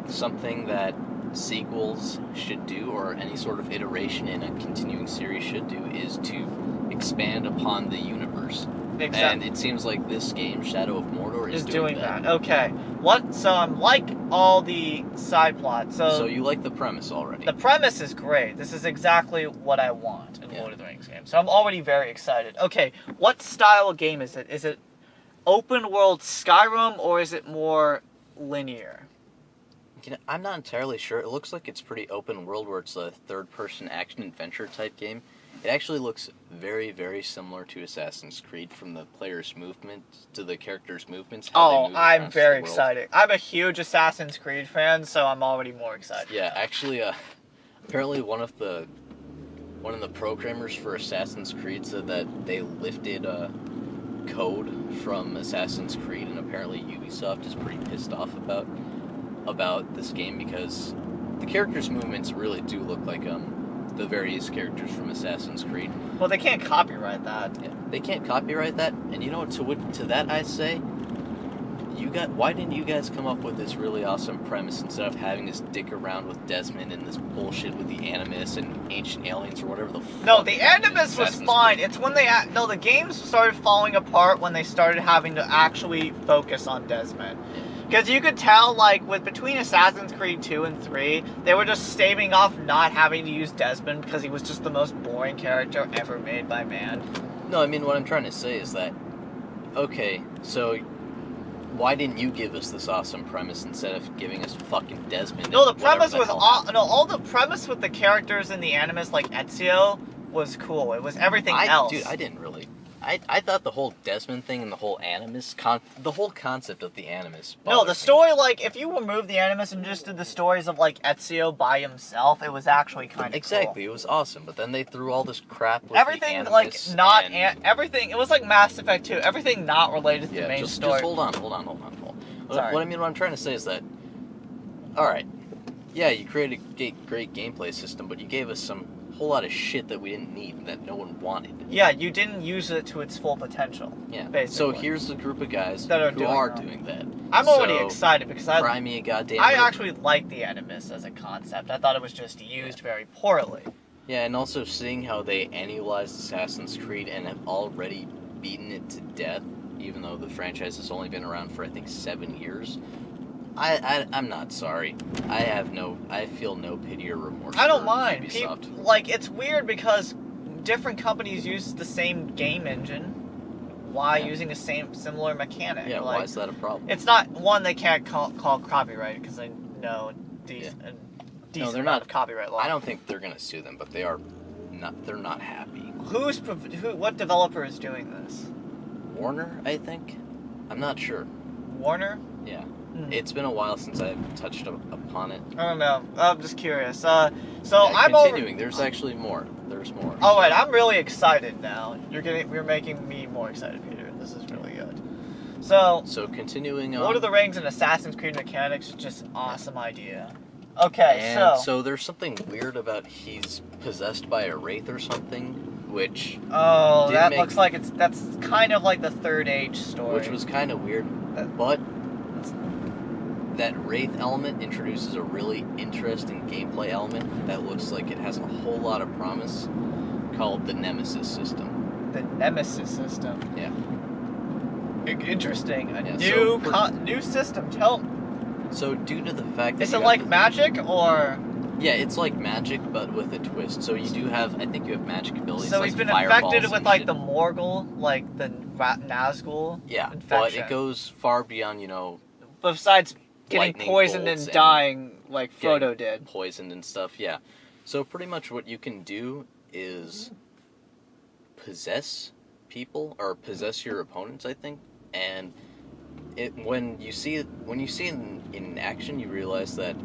something that sequels should do, or any sort of iteration in a continuing series should do, is to expand upon the universe. Exactly. And it seems like this game, Shadow of Mordor, is doing that. Okay. So I'm like all the side plots. So you like the premise already. The premise is great. This is exactly what I want in Lord of the Rings game. So I'm already very excited. Okay, what style of game is it? Is it open world Skyrim, or is it more linear? I'm not entirely sure. It looks like it's pretty open world, where it's a third-person action-adventure type game. It actually looks very, very similar to Assassin's Creed, from the player's movement to the character's movements. I'm very excited. I'm a huge Assassin's Creed fan, so I'm already more excited. Yeah, actually, apparently one of the programmers for Assassin's Creed said that they lifted code from Assassin's Creed, and apparently Ubisoft is pretty pissed off about this game, because the characters' movements really do look like the various characters from Assassin's Creed. Well, they can't copyright that. Yeah, they can't copyright that, and to that I say, why didn't you guys come up with this really awesome premise instead of having us dick around with Desmond and this bullshit with the Animus and Ancient Aliens or whatever the fuck? No, the Animus was fine. It's when the games started falling apart when they started having to actually focus on Desmond. Because you could tell, like, between Assassin's Creed 2 and 3, they were just staving off not having to use Desmond because he was just the most boring character ever made by man. No, I mean, what I'm trying to say is that, okay, so why didn't you give us this awesome premise instead of giving us fucking Desmond? No, the premise was all the premise with the characters in the Animus, like Ezio, was cool. It was everything else. Dude, I didn't really. I thought the whole Desmond thing and the whole Animus, the whole concept of the Animus. No, the story, like, if you remove the Animus and just did the stories of, like, Ezio by himself, it was actually kind of Exactly, cool. It was awesome, but then they threw all this crap with everything, the like, Animus not, and... everything, it was like Mass Effect 2, everything not related to the main story. Just hold on. Sorry. What I'm trying to say is that, alright, yeah, you created a great gameplay system, but you gave us some whole lot of shit that we didn't need and that no one wanted. Yeah, you didn't use it to its full potential. Yeah. Basically. So here's a group of guys that are doing that. I'm already excited because try me a goddamn. I actually like the Animus as a concept. I thought it was just used very poorly. Yeah, and also seeing how they annualized Assassin's Creed and have already beaten it to death, even though the franchise has only been around for I think 7 years. I'm not sorry. I feel no pity or remorse. I don't for mind. Ubisoft. Like, it's weird because different companies use the same game engine while using a similar mechanic. Yeah, like, why is that a problem? It's not one they can't call copyright because they know decent amount of copyright law. I don't think they're gonna sue them, but they're not happy. What developer is doing this? Warner, I think. I'm not sure. Warner? Yeah. It's been a while since I've touched upon it. I don't know. I'm just curious. So yeah, I'm continuing. There's actually more. There's more. Oh wait, I'm really excited now. You're making me more excited, Peter. This is really good. So continuing on. Lord of the Rings and Assassin's Creed mechanics is just an awesome idea. Okay, so there's something weird about he's possessed by a wraith or something, which looks like that's kind of like the Third Age story, which was kind of weird, but that wraith element introduces a really interesting gameplay element that looks like it has a whole lot of promise, called the Nemesis system. The Nemesis system. Yeah. Interesting. A Yeah, new system. Tell me. So due to the fact that is it like magic or? Yeah, it's like magic, but with a twist. So you do have, I think you have magic abilities. So like he's been fireballs infected with and like shit. the Morgul, like the Nazgul. Yeah, infection. but it goes far beyond, Besides getting lightning poisoned bolts and dying like Frodo did. Poisoned and stuff, yeah. So pretty much what you can do is possess people or possess your opponents, I think, and when you see it in action, you realize that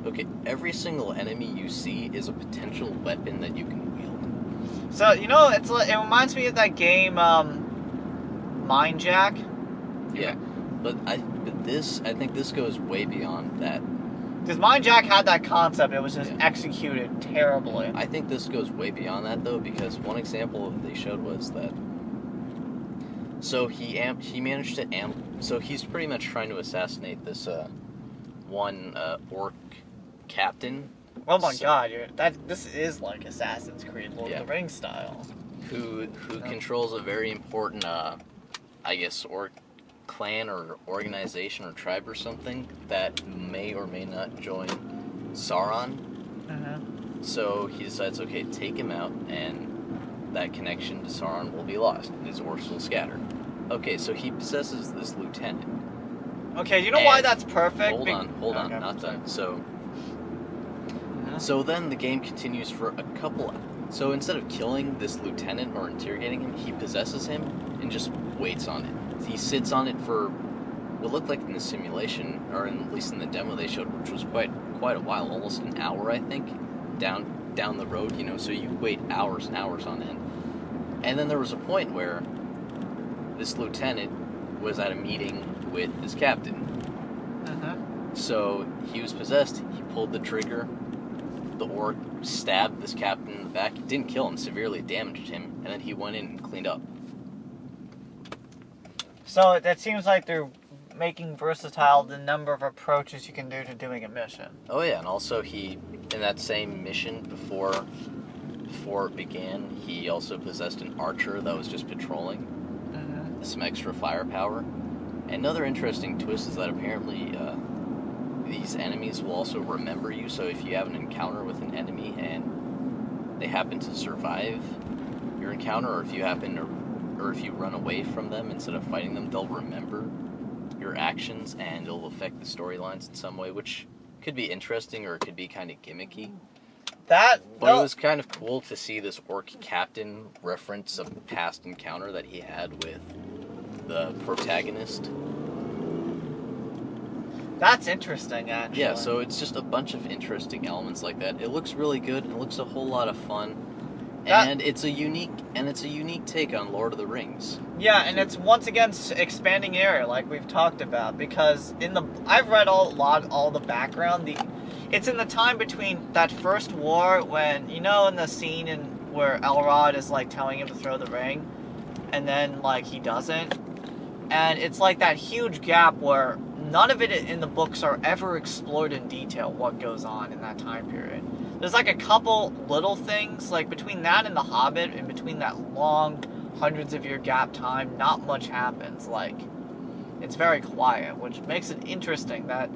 okay, every single enemy you see is a potential weapon that you can wield. So it reminds me of that game, Mind Jack. Yeah, but I think this goes way beyond that. Because Mind Jack had that concept, it was just executed terribly. I think this goes way beyond that though, because one example they showed was that. So he managed to so he's pretty much trying to assassinate this one orc captain. Oh my god, this is like Assassin's Creed Lord of the Rings style. Who controls a very important I guess orc clan or organization or tribe or something that may or may not join Sauron. So he decides, okay, take him out and that connection to Sauron will be lost, and his orcs will scatter. Okay, so he possesses this lieutenant. Okay, you know why that's perfect? Hold on, not done. So then the game continues for a couple. So instead of killing this lieutenant or interrogating him, he possesses him and just waits on it. He sits on it for what looked like in the simulation, or at least in the demo they showed, which was quite a while, almost an hour, I think, down the road. So you wait hours and hours on end. And then there was a point where this lieutenant was at a meeting with his captain. So he was possessed. He pulled the trigger. The orc stabbed this captain in the back. It didn't kill him, severely damaged him, and then he went in and cleaned up. So that seems like they're making versatile the number of approaches you can do to doing a mission. Oh yeah, and also in that same mission before it began, he also possessed an archer that was just patrolling. Some extra firepower. Another interesting twist is that apparently these enemies will also remember you, so if you have an encounter with an enemy and they happen to survive your encounter, or if you run away from them instead of fighting them, they'll remember your actions and it'll affect the storylines in some way, which could be interesting or it could be kind of gimmicky. But it was kind of cool to see this orc captain reference a past encounter that he had with the protagonist. That's interesting, actually. Yeah, so it's just a bunch of interesting elements like that. It looks really good. It looks a whole lot of fun, and it's a unique take on Lord of the Rings. Yeah, and it's once again expanding area, like we've talked about, because I've read all the background. It's in the time between that first war when, in the scene where Elrod is like telling him to throw the ring, and then like he doesn't. And it's like that huge gap where none of it in the books are ever explored in detail what goes on in that time period. There's like a couple little things, like between that and The Hobbit, and between that long hundreds of year gap time, not much happens. Like, it's very quiet, which makes it interesting that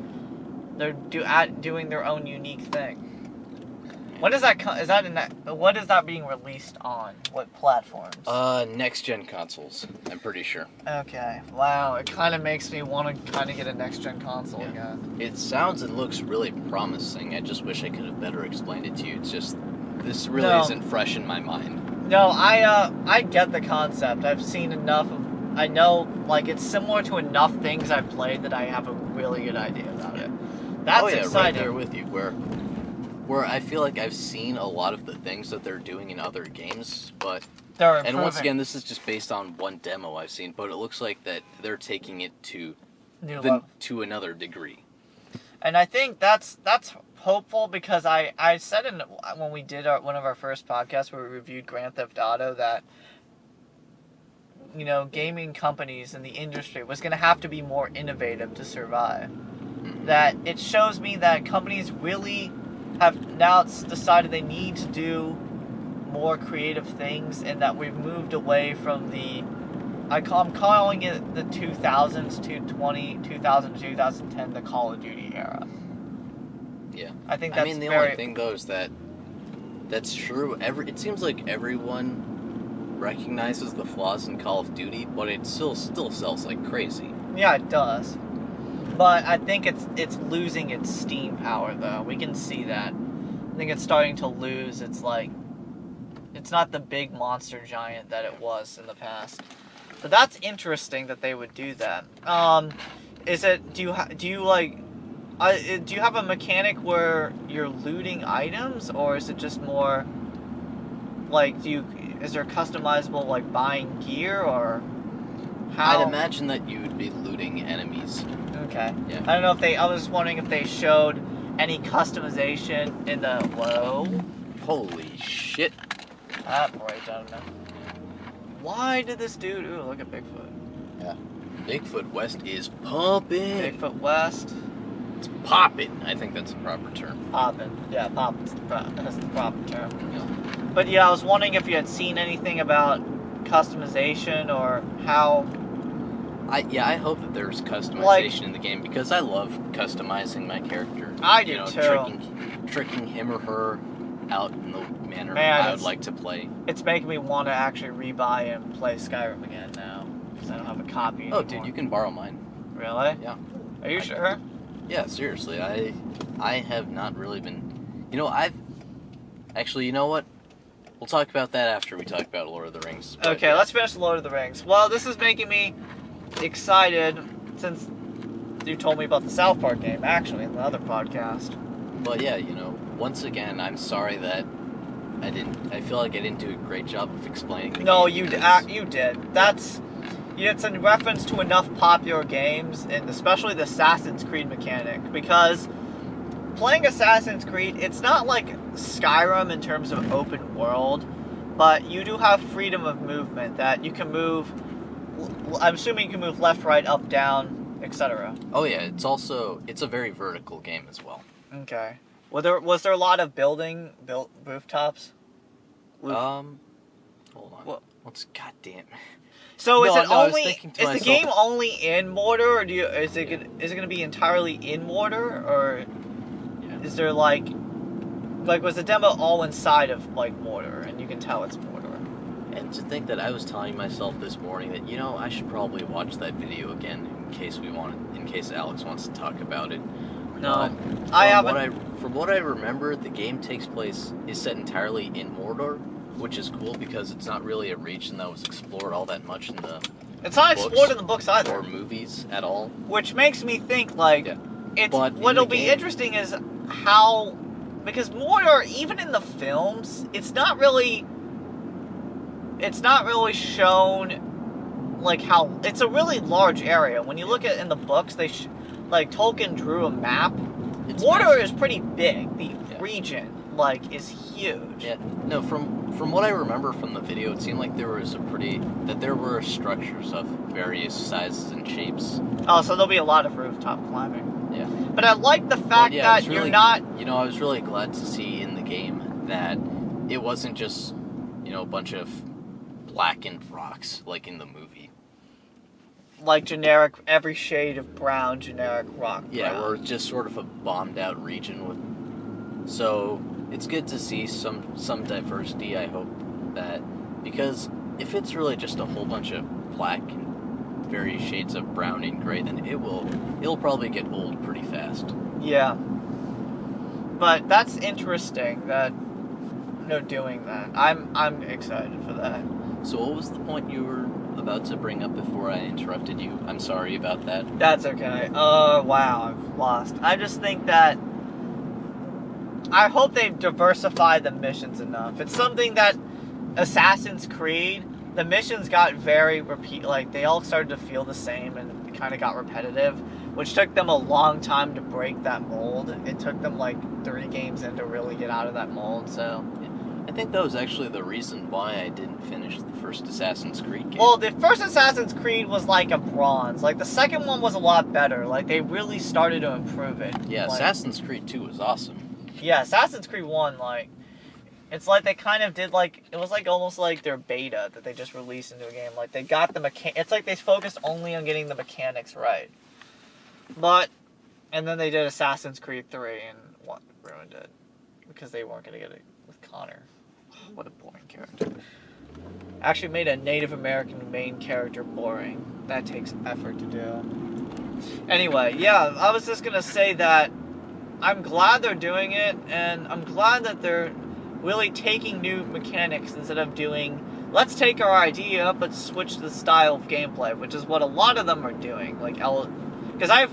they're doing their own unique thing. When is that? What is that being released on? What platforms? Next gen consoles. I'm pretty sure. Okay. Wow. It kind of makes me want to kind of get a next gen console again. It sounds and looks really promising. I just wish I could have better explained it to you. It's just this really isn't fresh in my mind. No, I get the concept. I've seen enough of. I know, like, it's similar to enough things I've played that I have a really good idea about it. That's exciting. Right there with you. Where I feel like I've seen a lot of the things that they're doing in other games, but and once again, this is just based on one demo I've seen, but it looks like that they're taking it to another degree. And I think that's hopeful, because I said when we did one of our first podcasts where we reviewed Grand Theft Auto that gaming companies in the industry was going to have to be more innovative to survive. That it shows me that companies really have now decided they need to do more creative things, and that we've moved away from I'm calling it the 2000s to 2010, the Call of Duty era. Yeah. I think that's the only thing though is that's true. It seems like everyone recognizes the flaws in Call of Duty, but it still sells like crazy. Yeah, it does. But I think it's losing its steam power, though. We can see that. I think it's starting to lose. It's not the big monster giant that it was in the past. So that's interesting that they would do that. Do you have a mechanic where you're looting items, or is it just more like is there customizable like buying gear, or how? I'd imagine that you would be looting enemies. Okay. Yeah. I don't know if I was wondering if they showed any customization in the Holy shit. That right, I don't know. Why did this dude? Ooh, look at Bigfoot. Yeah. Bigfoot West is pumping. Bigfoot West. It's popping. I think that's the proper term. Popping. Yeah, popping's that's the proper term. Yeah. But yeah, I was wondering if you had seen anything about customization or how. I hope that there's customization in the game, because I love customizing my character. I do too. Tricking him or her out in the manner I would like to play. It's making me want to actually rebuy and play Skyrim again now, because I don't have a copy anymore. Oh, dude, you can borrow mine. Really? Yeah. Are you sure? Yeah, seriously. I have not really been. Actually, you know what? We'll talk about that after we talk about Lord of the Rings. Okay, let's finish Lord of the Rings. Well, this is making me excited since you told me about the South Park game, actually, in the other podcast. But yeah, once again, I'm sorry that I feel like I didn't do a great job of explaining the game. No, you did. It's in reference to enough popular games, and especially the Assassin's Creed mechanic, because playing Assassin's Creed, it's not like Skyrim in terms of open world, but you do have freedom of movement, that you can move. I'm assuming you can move left, right, up, down, etc. Oh yeah, it's a very vertical game as well. Okay. Was there a lot of built rooftops? Hold on. Well, goddamn? So is No, it no, I was only thinking to is the myself- game only in mortar, or is it going to be entirely in mortar, or Yeah. is there like was the demo all inside of like mortar and you can tell it's mortar? And to think that I was telling myself this morning that I should probably watch that video again in case Alex wants to talk about it. No, But I haven't. From what I remember, the game is set entirely in Mordor, which is cool because it's not really a region that was explored all that much in the It's not books explored in the books either, or movies at all. which makes me think like it's But what'll be interesting is how, because Mordor, even in the films, it's not really shown like how it's a really large area. When you look at in the books, like Tolkien drew a map. Mordor is pretty big. The region is huge. Yeah. No, from what I remember from the video, it seemed like there were structures of various sizes and shapes. Oh, so there'll be a lot of rooftop climbing. Yeah. But I like the fact that you're not. I was really glad to see in the game that it wasn't just a bunch of blackened rocks like in the movie. Like generic, every shade of brown, generic rock. Yeah, brown. or just sort of a bombed out region with. So it's good to see some diversity. I hope that, because if it's really just a whole bunch of black and various shades of brown and gray, then it'll probably get old pretty fast. Yeah. But that's interesting that they're doing that. I'm excited for that. So what was the point you were about to bring up before I interrupted you? I'm sorry about that. That's okay. Wow, I've lost. I just think that I hope they've diversified the missions enough. It's something that Assassin's Creed, the missions got very they all started to feel the same and kind of got repetitive, which took them a long time to break that mold. It took them 3 games in to really get out of that mold, so... I think that was actually the reason why I didn't finish the first Assassin's Creed game. Well, the first Assassin's Creed was like a bronze. The second one was a lot better. They really started to improve it. Yeah, Assassin's Creed 2 was awesome. Yeah, Assassin's Creed 1, it's they kind of did, it was almost like their beta that they just released into a game. They got the it's they focused only on getting the mechanics right. And then they did Assassin's Creed 3 and ruined it. Because they weren't going to get it with Connor. What a boring character. Actually made a Native American main character boring. That takes effort to do. Anyway, yeah, I was just going to say that I'm glad they're doing it, and I'm glad that they're really taking new mechanics instead of doing, let's take our idea but switch the style of gameplay, which is what a lot of them are doing. Because I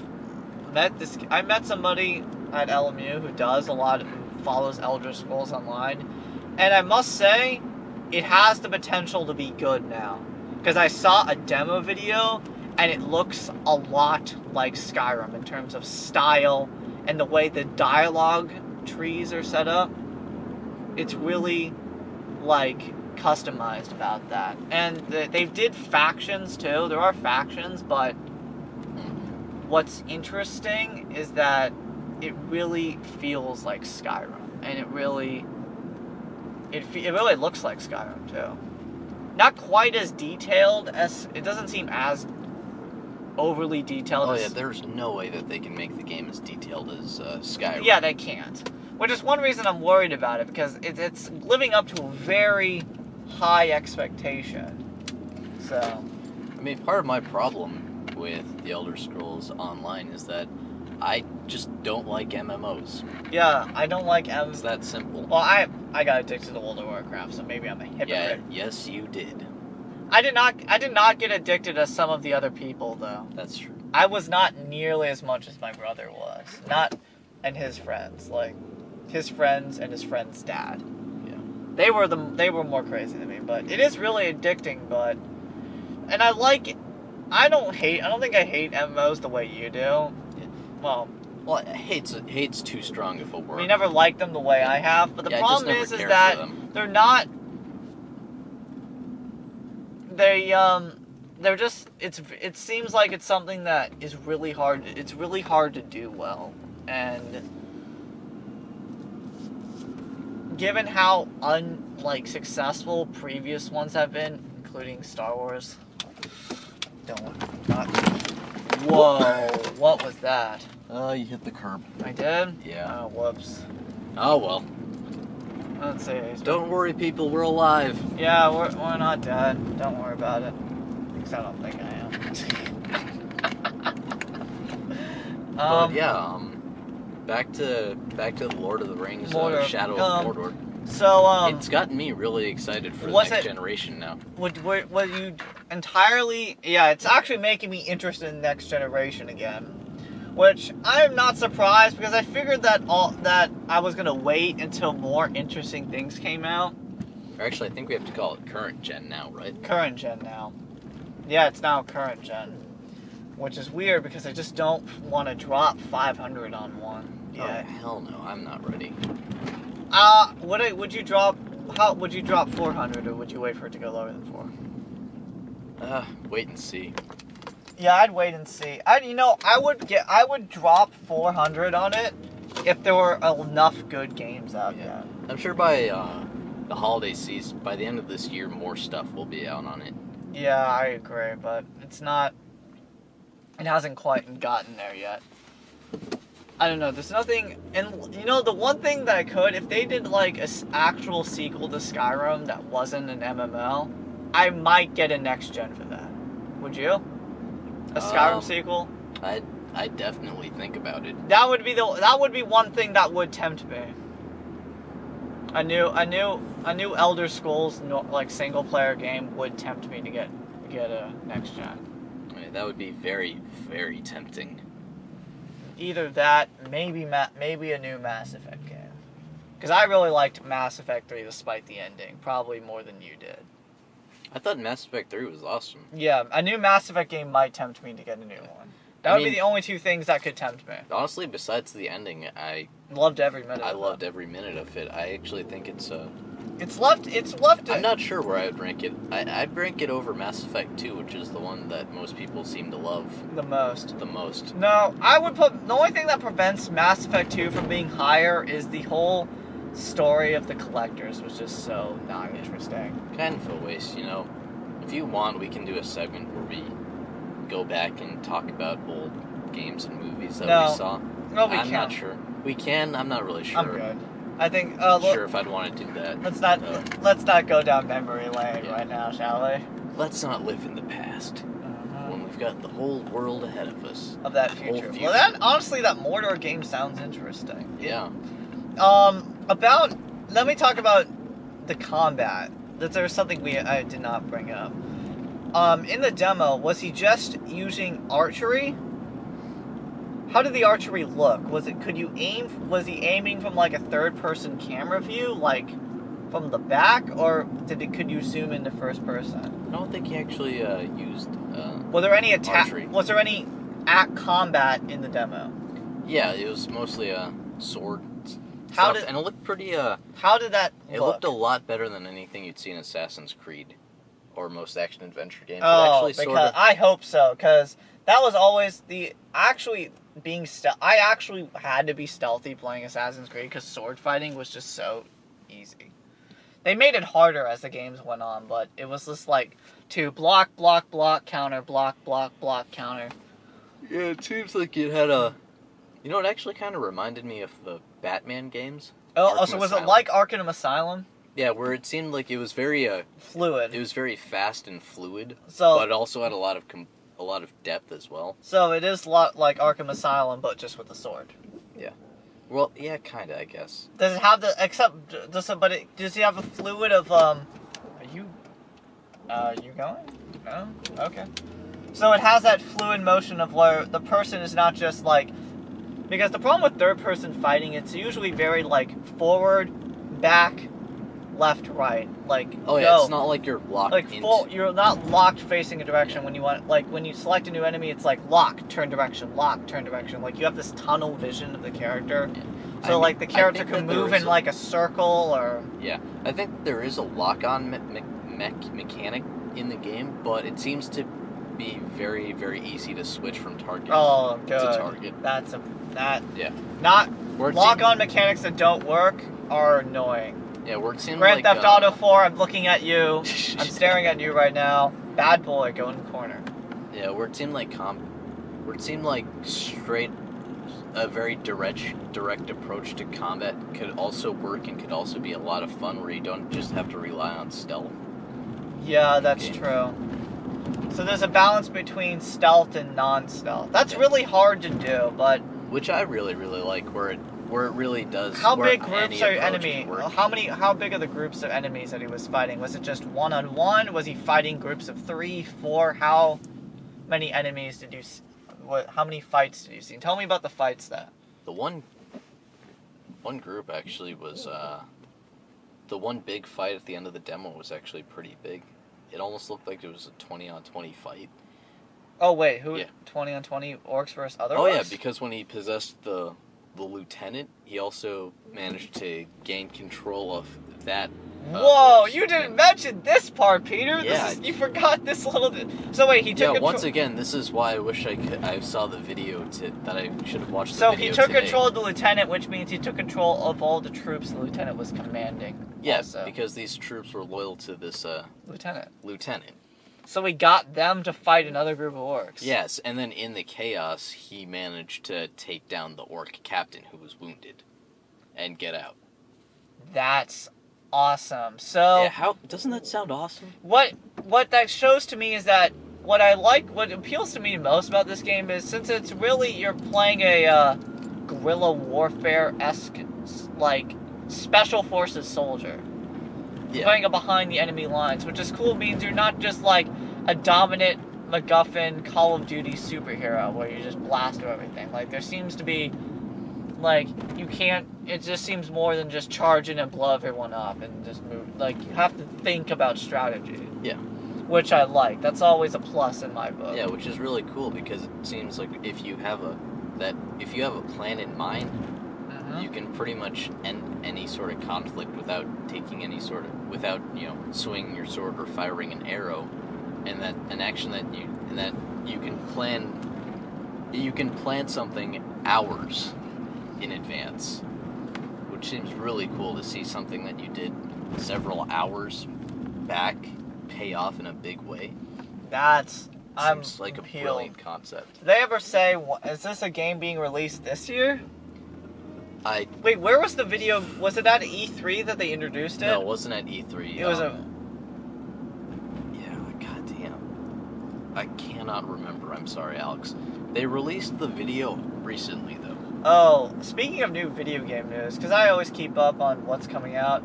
met somebody at LMU who follows Elder Scrolls Online, and I must say, it has the potential to be good now. Because I saw a demo video, and it looks a lot like Skyrim in terms of style and the way the dialogue trees are set up. It's really, customized about that. And they did factions, too. There are factions, but what's interesting is that it really feels like Skyrim. And it really looks like Skyrim, too. Not quite as detailed as... It doesn't seem as overly detailed as... Oh, yeah, there's no way that they can make the game as detailed as Skyrim. Yeah, they can't. Which is one reason I'm worried about it, because it's living up to a very high expectation. So... I mean, part of my problem with the Elder Scrolls Online is that I just don't like MMOs. Yeah, I don't like It's that simple. Well, I got addicted to World of Warcraft, so maybe I'm a hypocrite. Yeah, yes, you did. I did not get addicted as some of the other people, though. That's true. I was not nearly as much as my brother was. And his friends. His friends and his friend's dad. Yeah. They were more crazy than me, but it is really addicting, but... And I like it. I don't think I hate MMOs the way you do. Well, hate's too strong of a word. We never liked them the way I have, but the problem is that they're not... they're just it seems like it's something that is really hard. It's really hard to do well, and given how successful previous ones have been, including Star Wars. Whoa! What was that? You hit the curb. I did? Yeah. Oh, whoops. Oh well. Let's see. Don't worry, people. We're alive. Yeah, we're not dead. Don't worry about it. Because I don't think I am. But yeah, back to the Lord of the Rings, Shadow of Mordor. So it's gotten me really excited for the next generation now. Would you entirely? Yeah, it's actually making me interested in next generation again, which I am not surprised because I figured that I was gonna wait until more interesting things came out. Or actually, I think we have to call it current gen now, right? Current gen now. Yeah, it's now current gen, which is weird because I just don't want to drop 500 on one. Yeah. Oh hell no, I'm not ready. Would you drop? How would you drop 400, or would you wait for it to go lower than 4? Wait and see. Yeah, I'd wait and see. I would drop 400 on it if there were enough good games out there. I'm sure by the holiday season, by the end of this year, more stuff will be out on it. Yeah, I agree, but it's not. It hasn't quite gotten there yet. I don't know, there's nothing, and the one thing that I could, if they did like an actual sequel to Skyrim that wasn't an MMO, I might get a next gen for that. Would you? A Skyrim sequel? I'd definitely think about it. That would be one thing that would tempt me. A new Elder Scrolls like single player game would tempt me to get a next gen. That would be very, very tempting. Either that, maybe a new Mass Effect game. Because I really liked Mass Effect 3 despite the ending, probably more than you did. I thought Mass Effect 3 was awesome. Yeah, a new Mass Effect game might tempt me to get a new one. That would be the only two things that could tempt me. Honestly, besides the ending, I loved every minute. I loved every minute of it. I actually think it's left. I'm not sure where I would rank it. I'd rank it over Mass Effect 2, which is the one that most people seem to love the most. No, I would put the only thing that prevents Mass Effect 2 from being higher is the whole story of the collectors was just so not interesting. Kind of a waste, If you want, we can do a segment where we go back and talk about old games and movies that we saw. No, we can't. I'm not sure. We can. I'm not really sure. I'm good. I think. Sure, if I'd want to do that. Let's not go down memory lane right now, shall we? Let's not live in the past when we've got the whole world ahead of us. Of that future. Well, honestly, that Mordor game sounds interesting. Yeah. Let me talk about the combat. There's something I did not bring up. In the demo, was he just using archery? How did the archery look? Was he aiming from like a third-person camera view, like from the back, or could you zoom into first person? I don't think he actually used. Were there any archery. Was there any combat in the demo? Yeah, it was mostly sword stuff, and it looked pretty. How did that look? It looked a lot better than anything you'd see in Assassin's Creed or most action adventure games. I hope so, because that was always I actually had to be stealthy playing Assassin's Creed because sword fighting was just so easy. They made it harder as the games went on, but it was just like to block, counter, block, counter. Yeah, it seems like it had a. It actually kind of reminded me of the Batman games. So was it like Arkham Asylum? Yeah, where it seemed like it was very fluid. It was very fast and fluid, but it also had a lot of depth as well. So it is a lot like Arkham Asylum, but just with a sword. Yeah. Well, yeah, kinda, I guess. Does it have does it have a fluid of Are you going? No? Okay. So it has that fluid motion of where the person is not just like, because the problem with third person fighting, it's usually very like forward, back, left, right, like it's not like you're locked you're not locked facing a direction. When you want, like when you select a new enemy, it's like lock, turn direction, like you have this tunnel vision of the character. Yeah. So the character can move in like a circle or I think there is a lock-on mechanic in the game, but it seems to be very, very easy to switch from target Oh, to good. target. Yeah. Not Where it lock-on mechanics that don't work are annoying. Yeah, where it seemed Grand like Theft Auto 4, I'm looking at you. I'm staring at you right now. Bad boy, go in the corner. Yeah, where it seemed like straight, a very direct approach to combat could also work and could also be a lot of fun, where you don't just have to rely on stealth. Yeah, that's true. So there's a balance between stealth and non-stealth. That's really hard to do, but which I really, really like, where it really does. How where big groups any are approach enemy? could work. How big are the groups of enemies that he was fighting? Was it just one-on-one? Was he fighting groups of 3, 4? How many enemies did you? How many fights did you see? Tell me about the fights then. The one group actually was the one big fight at the end of the demo was actually pretty big. It almost looked like it was a 20-on-20 fight. Oh wait, who? Yeah. 20-on-20 orcs versus other Oh orcs? yeah, because when he possessed the lieutenant, he also managed to gain control of that. Whoa, you didn't mention this part, Peter. Yeah. You forgot this little bit. So wait, he took Yeah, control. once again, this is why I wish I saw the video that I should have watched the So video he took today. control of the lieutenant, which means he took control of all the troops the lieutenant was commanding. Yes, also. because these troops were loyal to this lieutenant. So we got them to fight another group of orcs. Yes, and then in the chaos, he managed to take down the orc captain who was wounded and get out. That's awesome. So Yeah, how doesn't that sound awesome? what that shows to me is that what appeals to me most about this game is, since it's really, you're playing a guerrilla warfare-esque, like, special forces soldier. Yeah. Playing behind the enemy lines, which is cool, means you're not just like a dominant MacGuffin Call of Duty superhero where you just blast through everything. Like, there seems to be, like, it just seems more than just charge in and blow everyone up and just move. Like, you have to think about strategy. Yeah. Which I like. That's always a plus in my book. Yeah, which is really cool, because it seems like if you have a plan in mind, you can pretty much end any sort of conflict without swinging your sword or firing an arrow, and that you can plan something hours in advance, which seems really cool to see something that you did several hours back pay off in a big way. Seems like a brilliant concept. Did they ever say, is this a game being released this year? Wait, where was the video? Was it at E3 that they introduced it? No, it wasn't at E3. It was Yeah, goddamn. I cannot remember. I'm sorry, Alex. They released the video recently, though. Oh, speaking of new video game news, because I always keep up on what's coming out,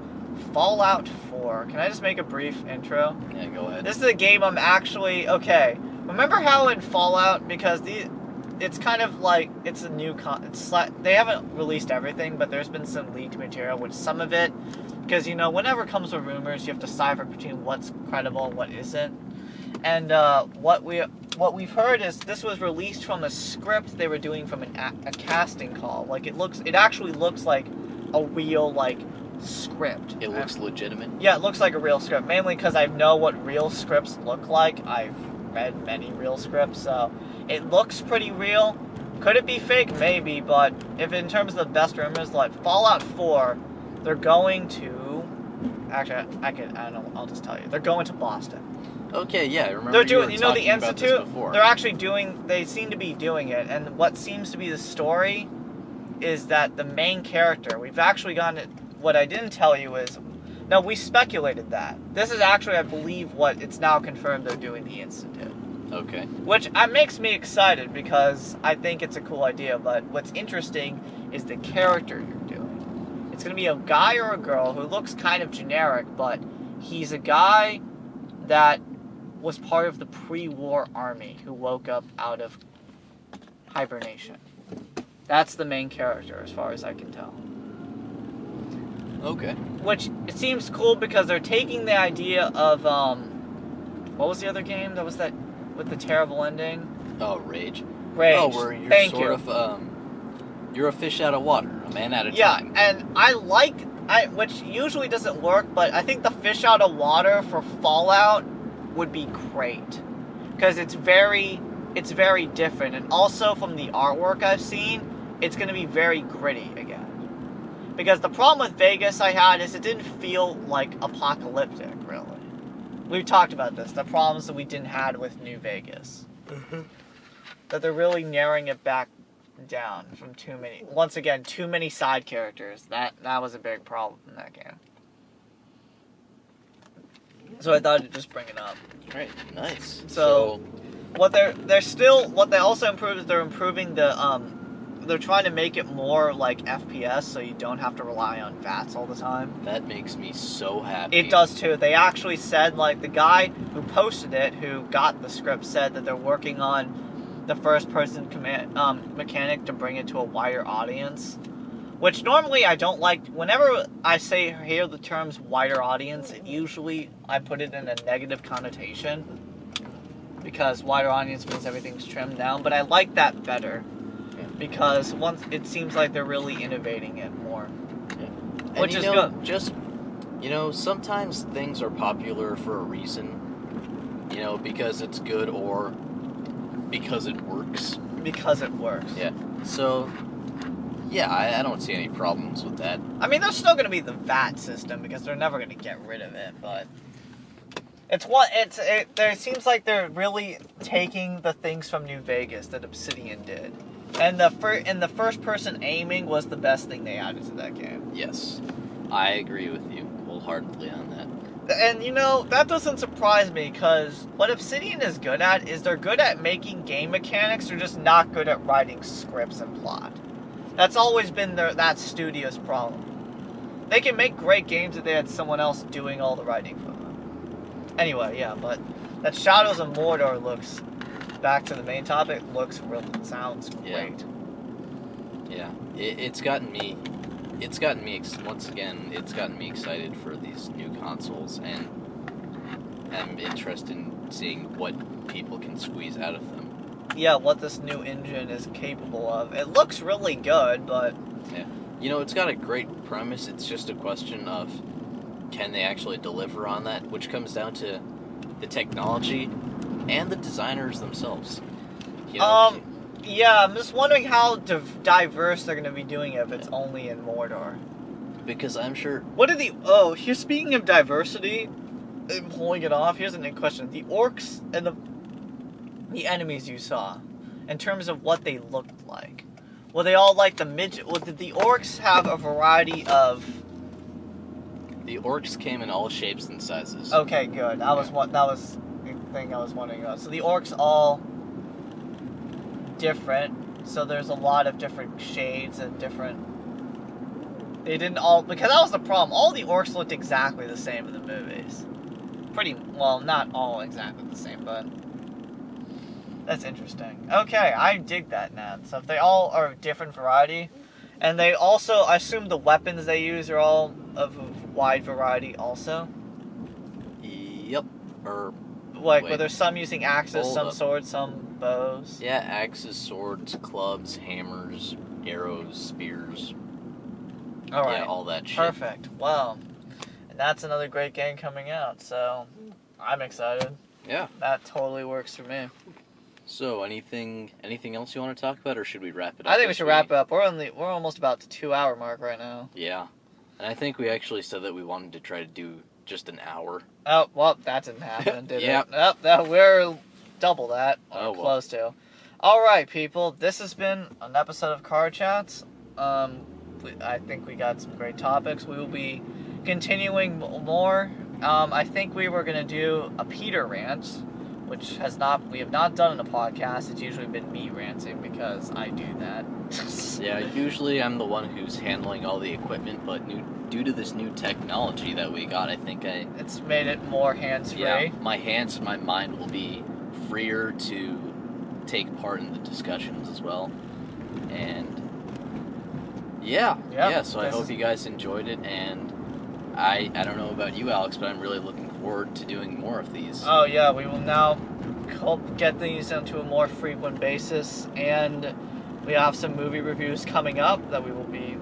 Fallout 4. Can I just make a brief intro? Yeah, go ahead. This is a game I'm actually... Okay, remember how in Fallout, because it's kind of like, it's a new they haven't released everything, but there's been some leaked material, which some of it, because, whenever it comes with rumors, you have to decipher between what's credible and what isn't. And what we've heard is this was released from a script they were doing from a casting call. Like, it actually looks like a real, like, script. It looks legitimate? Yeah, it looks like a real script, mainly because I know what real scripts look like. I've read many real scripts, so it looks pretty real. Could it be fake? Maybe, but if in terms of the best rumors, like Fallout 4, they're going to... Actually, I don't know, I'll just tell you. They're going to Boston. Okay, yeah, I remember They're doing, you the were talking about this Institute, before. they're actually they seem to be doing it, and what seems to be the story is that the main character, we've actually gotten it, what I didn't tell you is, no, we speculated that. This is actually, I believe, what it's now confirmed they're doing the Institute. Okay. Which makes me excited, because I think it's a cool idea, but what's interesting is the character you're doing. It's going to be a guy or a girl who looks kind of generic, but he's a guy that was part of the pre-war army who woke up out of hibernation. That's the main character, as far as I can tell. Okay. Which, it seems cool because they're taking the idea of, what was the other game that was that, with the terrible ending? Oh, Rage. Rage. Oh, where you're you're a fish out of water, a man at a time. Yeah, and which usually doesn't work, but I think the fish out of water for Fallout would be great. because it's very different, and also from the artwork I've seen, it's going to be very gritty again. Because the problem with Vegas I had is it didn't feel like apocalyptic, really. We've talked about this, the problems that we didn't have with New Vegas. That they're really narrowing it back down from too many side characters. That was a big problem in that game. So I thought I'd just bring it up. Right, nice. So what they also improved is they're improving they're trying to make it more like FPS, so you don't have to rely on VATS all the time. That makes me so happy. It does too. They actually said, like, the guy who posted it, who got the script, said that they're working on the first-person mechanic to bring it to a wider audience. Which normally I don't like. Whenever I hear the terms wider audience, I put it in a negative connotation. Because wider audience means everything's trimmed down. But I like that better. Because once it seems like they're really innovating it more. Yeah. Which is good. Just, sometimes things are popular for a reason. Because it's good or because it works. Because it works. Yeah. So, yeah, I don't see any problems with that. I mean, there's still going to be the VAT system because they're never going to get rid of it, but it seems like they're really taking the things from New Vegas that Obsidian did. And the first person aiming was the best thing they added to that game. Yes. I agree with you wholeheartedly on that. And that doesn't surprise me, because what Obsidian is good at is they're good at making game mechanics, they're just not good at writing scripts and plot. That's always been that studio's problem. They can make great games if they had someone else doing all the writing for them. Anyway, yeah, but that Shadows of Mordor looks, back to the main topic, sounds great. Yeah, it's gotten me once again, it's gotten me excited for these new consoles, and I'm interested in seeing what people can squeeze out of them. Yeah, what this new engine is capable of. It looks really good, but... Yeah. It's got a great premise. It's just a question of, can they actually deliver on that? Which comes down to the technology and the designers themselves. Yeah, I'm just wondering how diverse they're going to be doing it if it's only in Mordor. Because I'm sure... Speaking of diversity, and pulling it off, here's a new question. The orcs and the enemies you saw, in terms of what they looked like, were they all like the midget? Well, did the orcs have a variety of... The orcs came in all shapes and sizes. Okay, good. That was the thing I was wondering about. So the orcs all different, so there's a lot of different shades and different... They didn't all... Because that was the problem. All the orcs looked exactly the same in the movies. Not all exactly the same, but... That's interesting. Okay, I dig that now. So if they all are of different variety, and they also, I assume the weapons they use are all of a wide variety also? Yep. Where there's some using axes, some swords, some bows? Yeah, axes, swords, clubs, hammers, arrows, spears. Alright. Yeah, all that shit. Perfect. Wow. And that's another great game coming out, so I'm excited. Yeah. That totally works for me. So, anything else you want to talk about, or should we wrap it up? I think we should wrap it up. We're almost about the 2-hour mark right now. Yeah. And I think we actually said that we wanted to try to do just an hour. Oh, well, that didn't happen, did Yep. it? Oh, we're double that, or close to. Alright, people, this has been an episode of Card Chats. I think we got some great topics. We will be continuing more. I think we were going to do a Peter rant, which we have not done in a podcast. It's usually been me ranting because I do that. Yeah, usually I'm the one who's handling all the equipment, but due to this new technology that we got, I think it's made it more hands-free. Yeah, my hands and my mind will be freer to take part in the discussions as well. And so I hope you guys enjoyed it, and I don't know about you, Alex, but I'm really looking forward to doing more of these. Oh yeah, we will now get these onto a more frequent basis, and we have some movie reviews coming up that we will be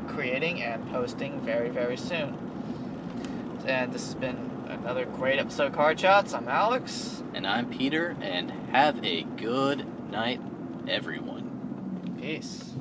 creating and posting very, very soon. and this has been another great episode of Card Chats. I'm Alex. And I'm Peter, and have a good night, everyone. Peace.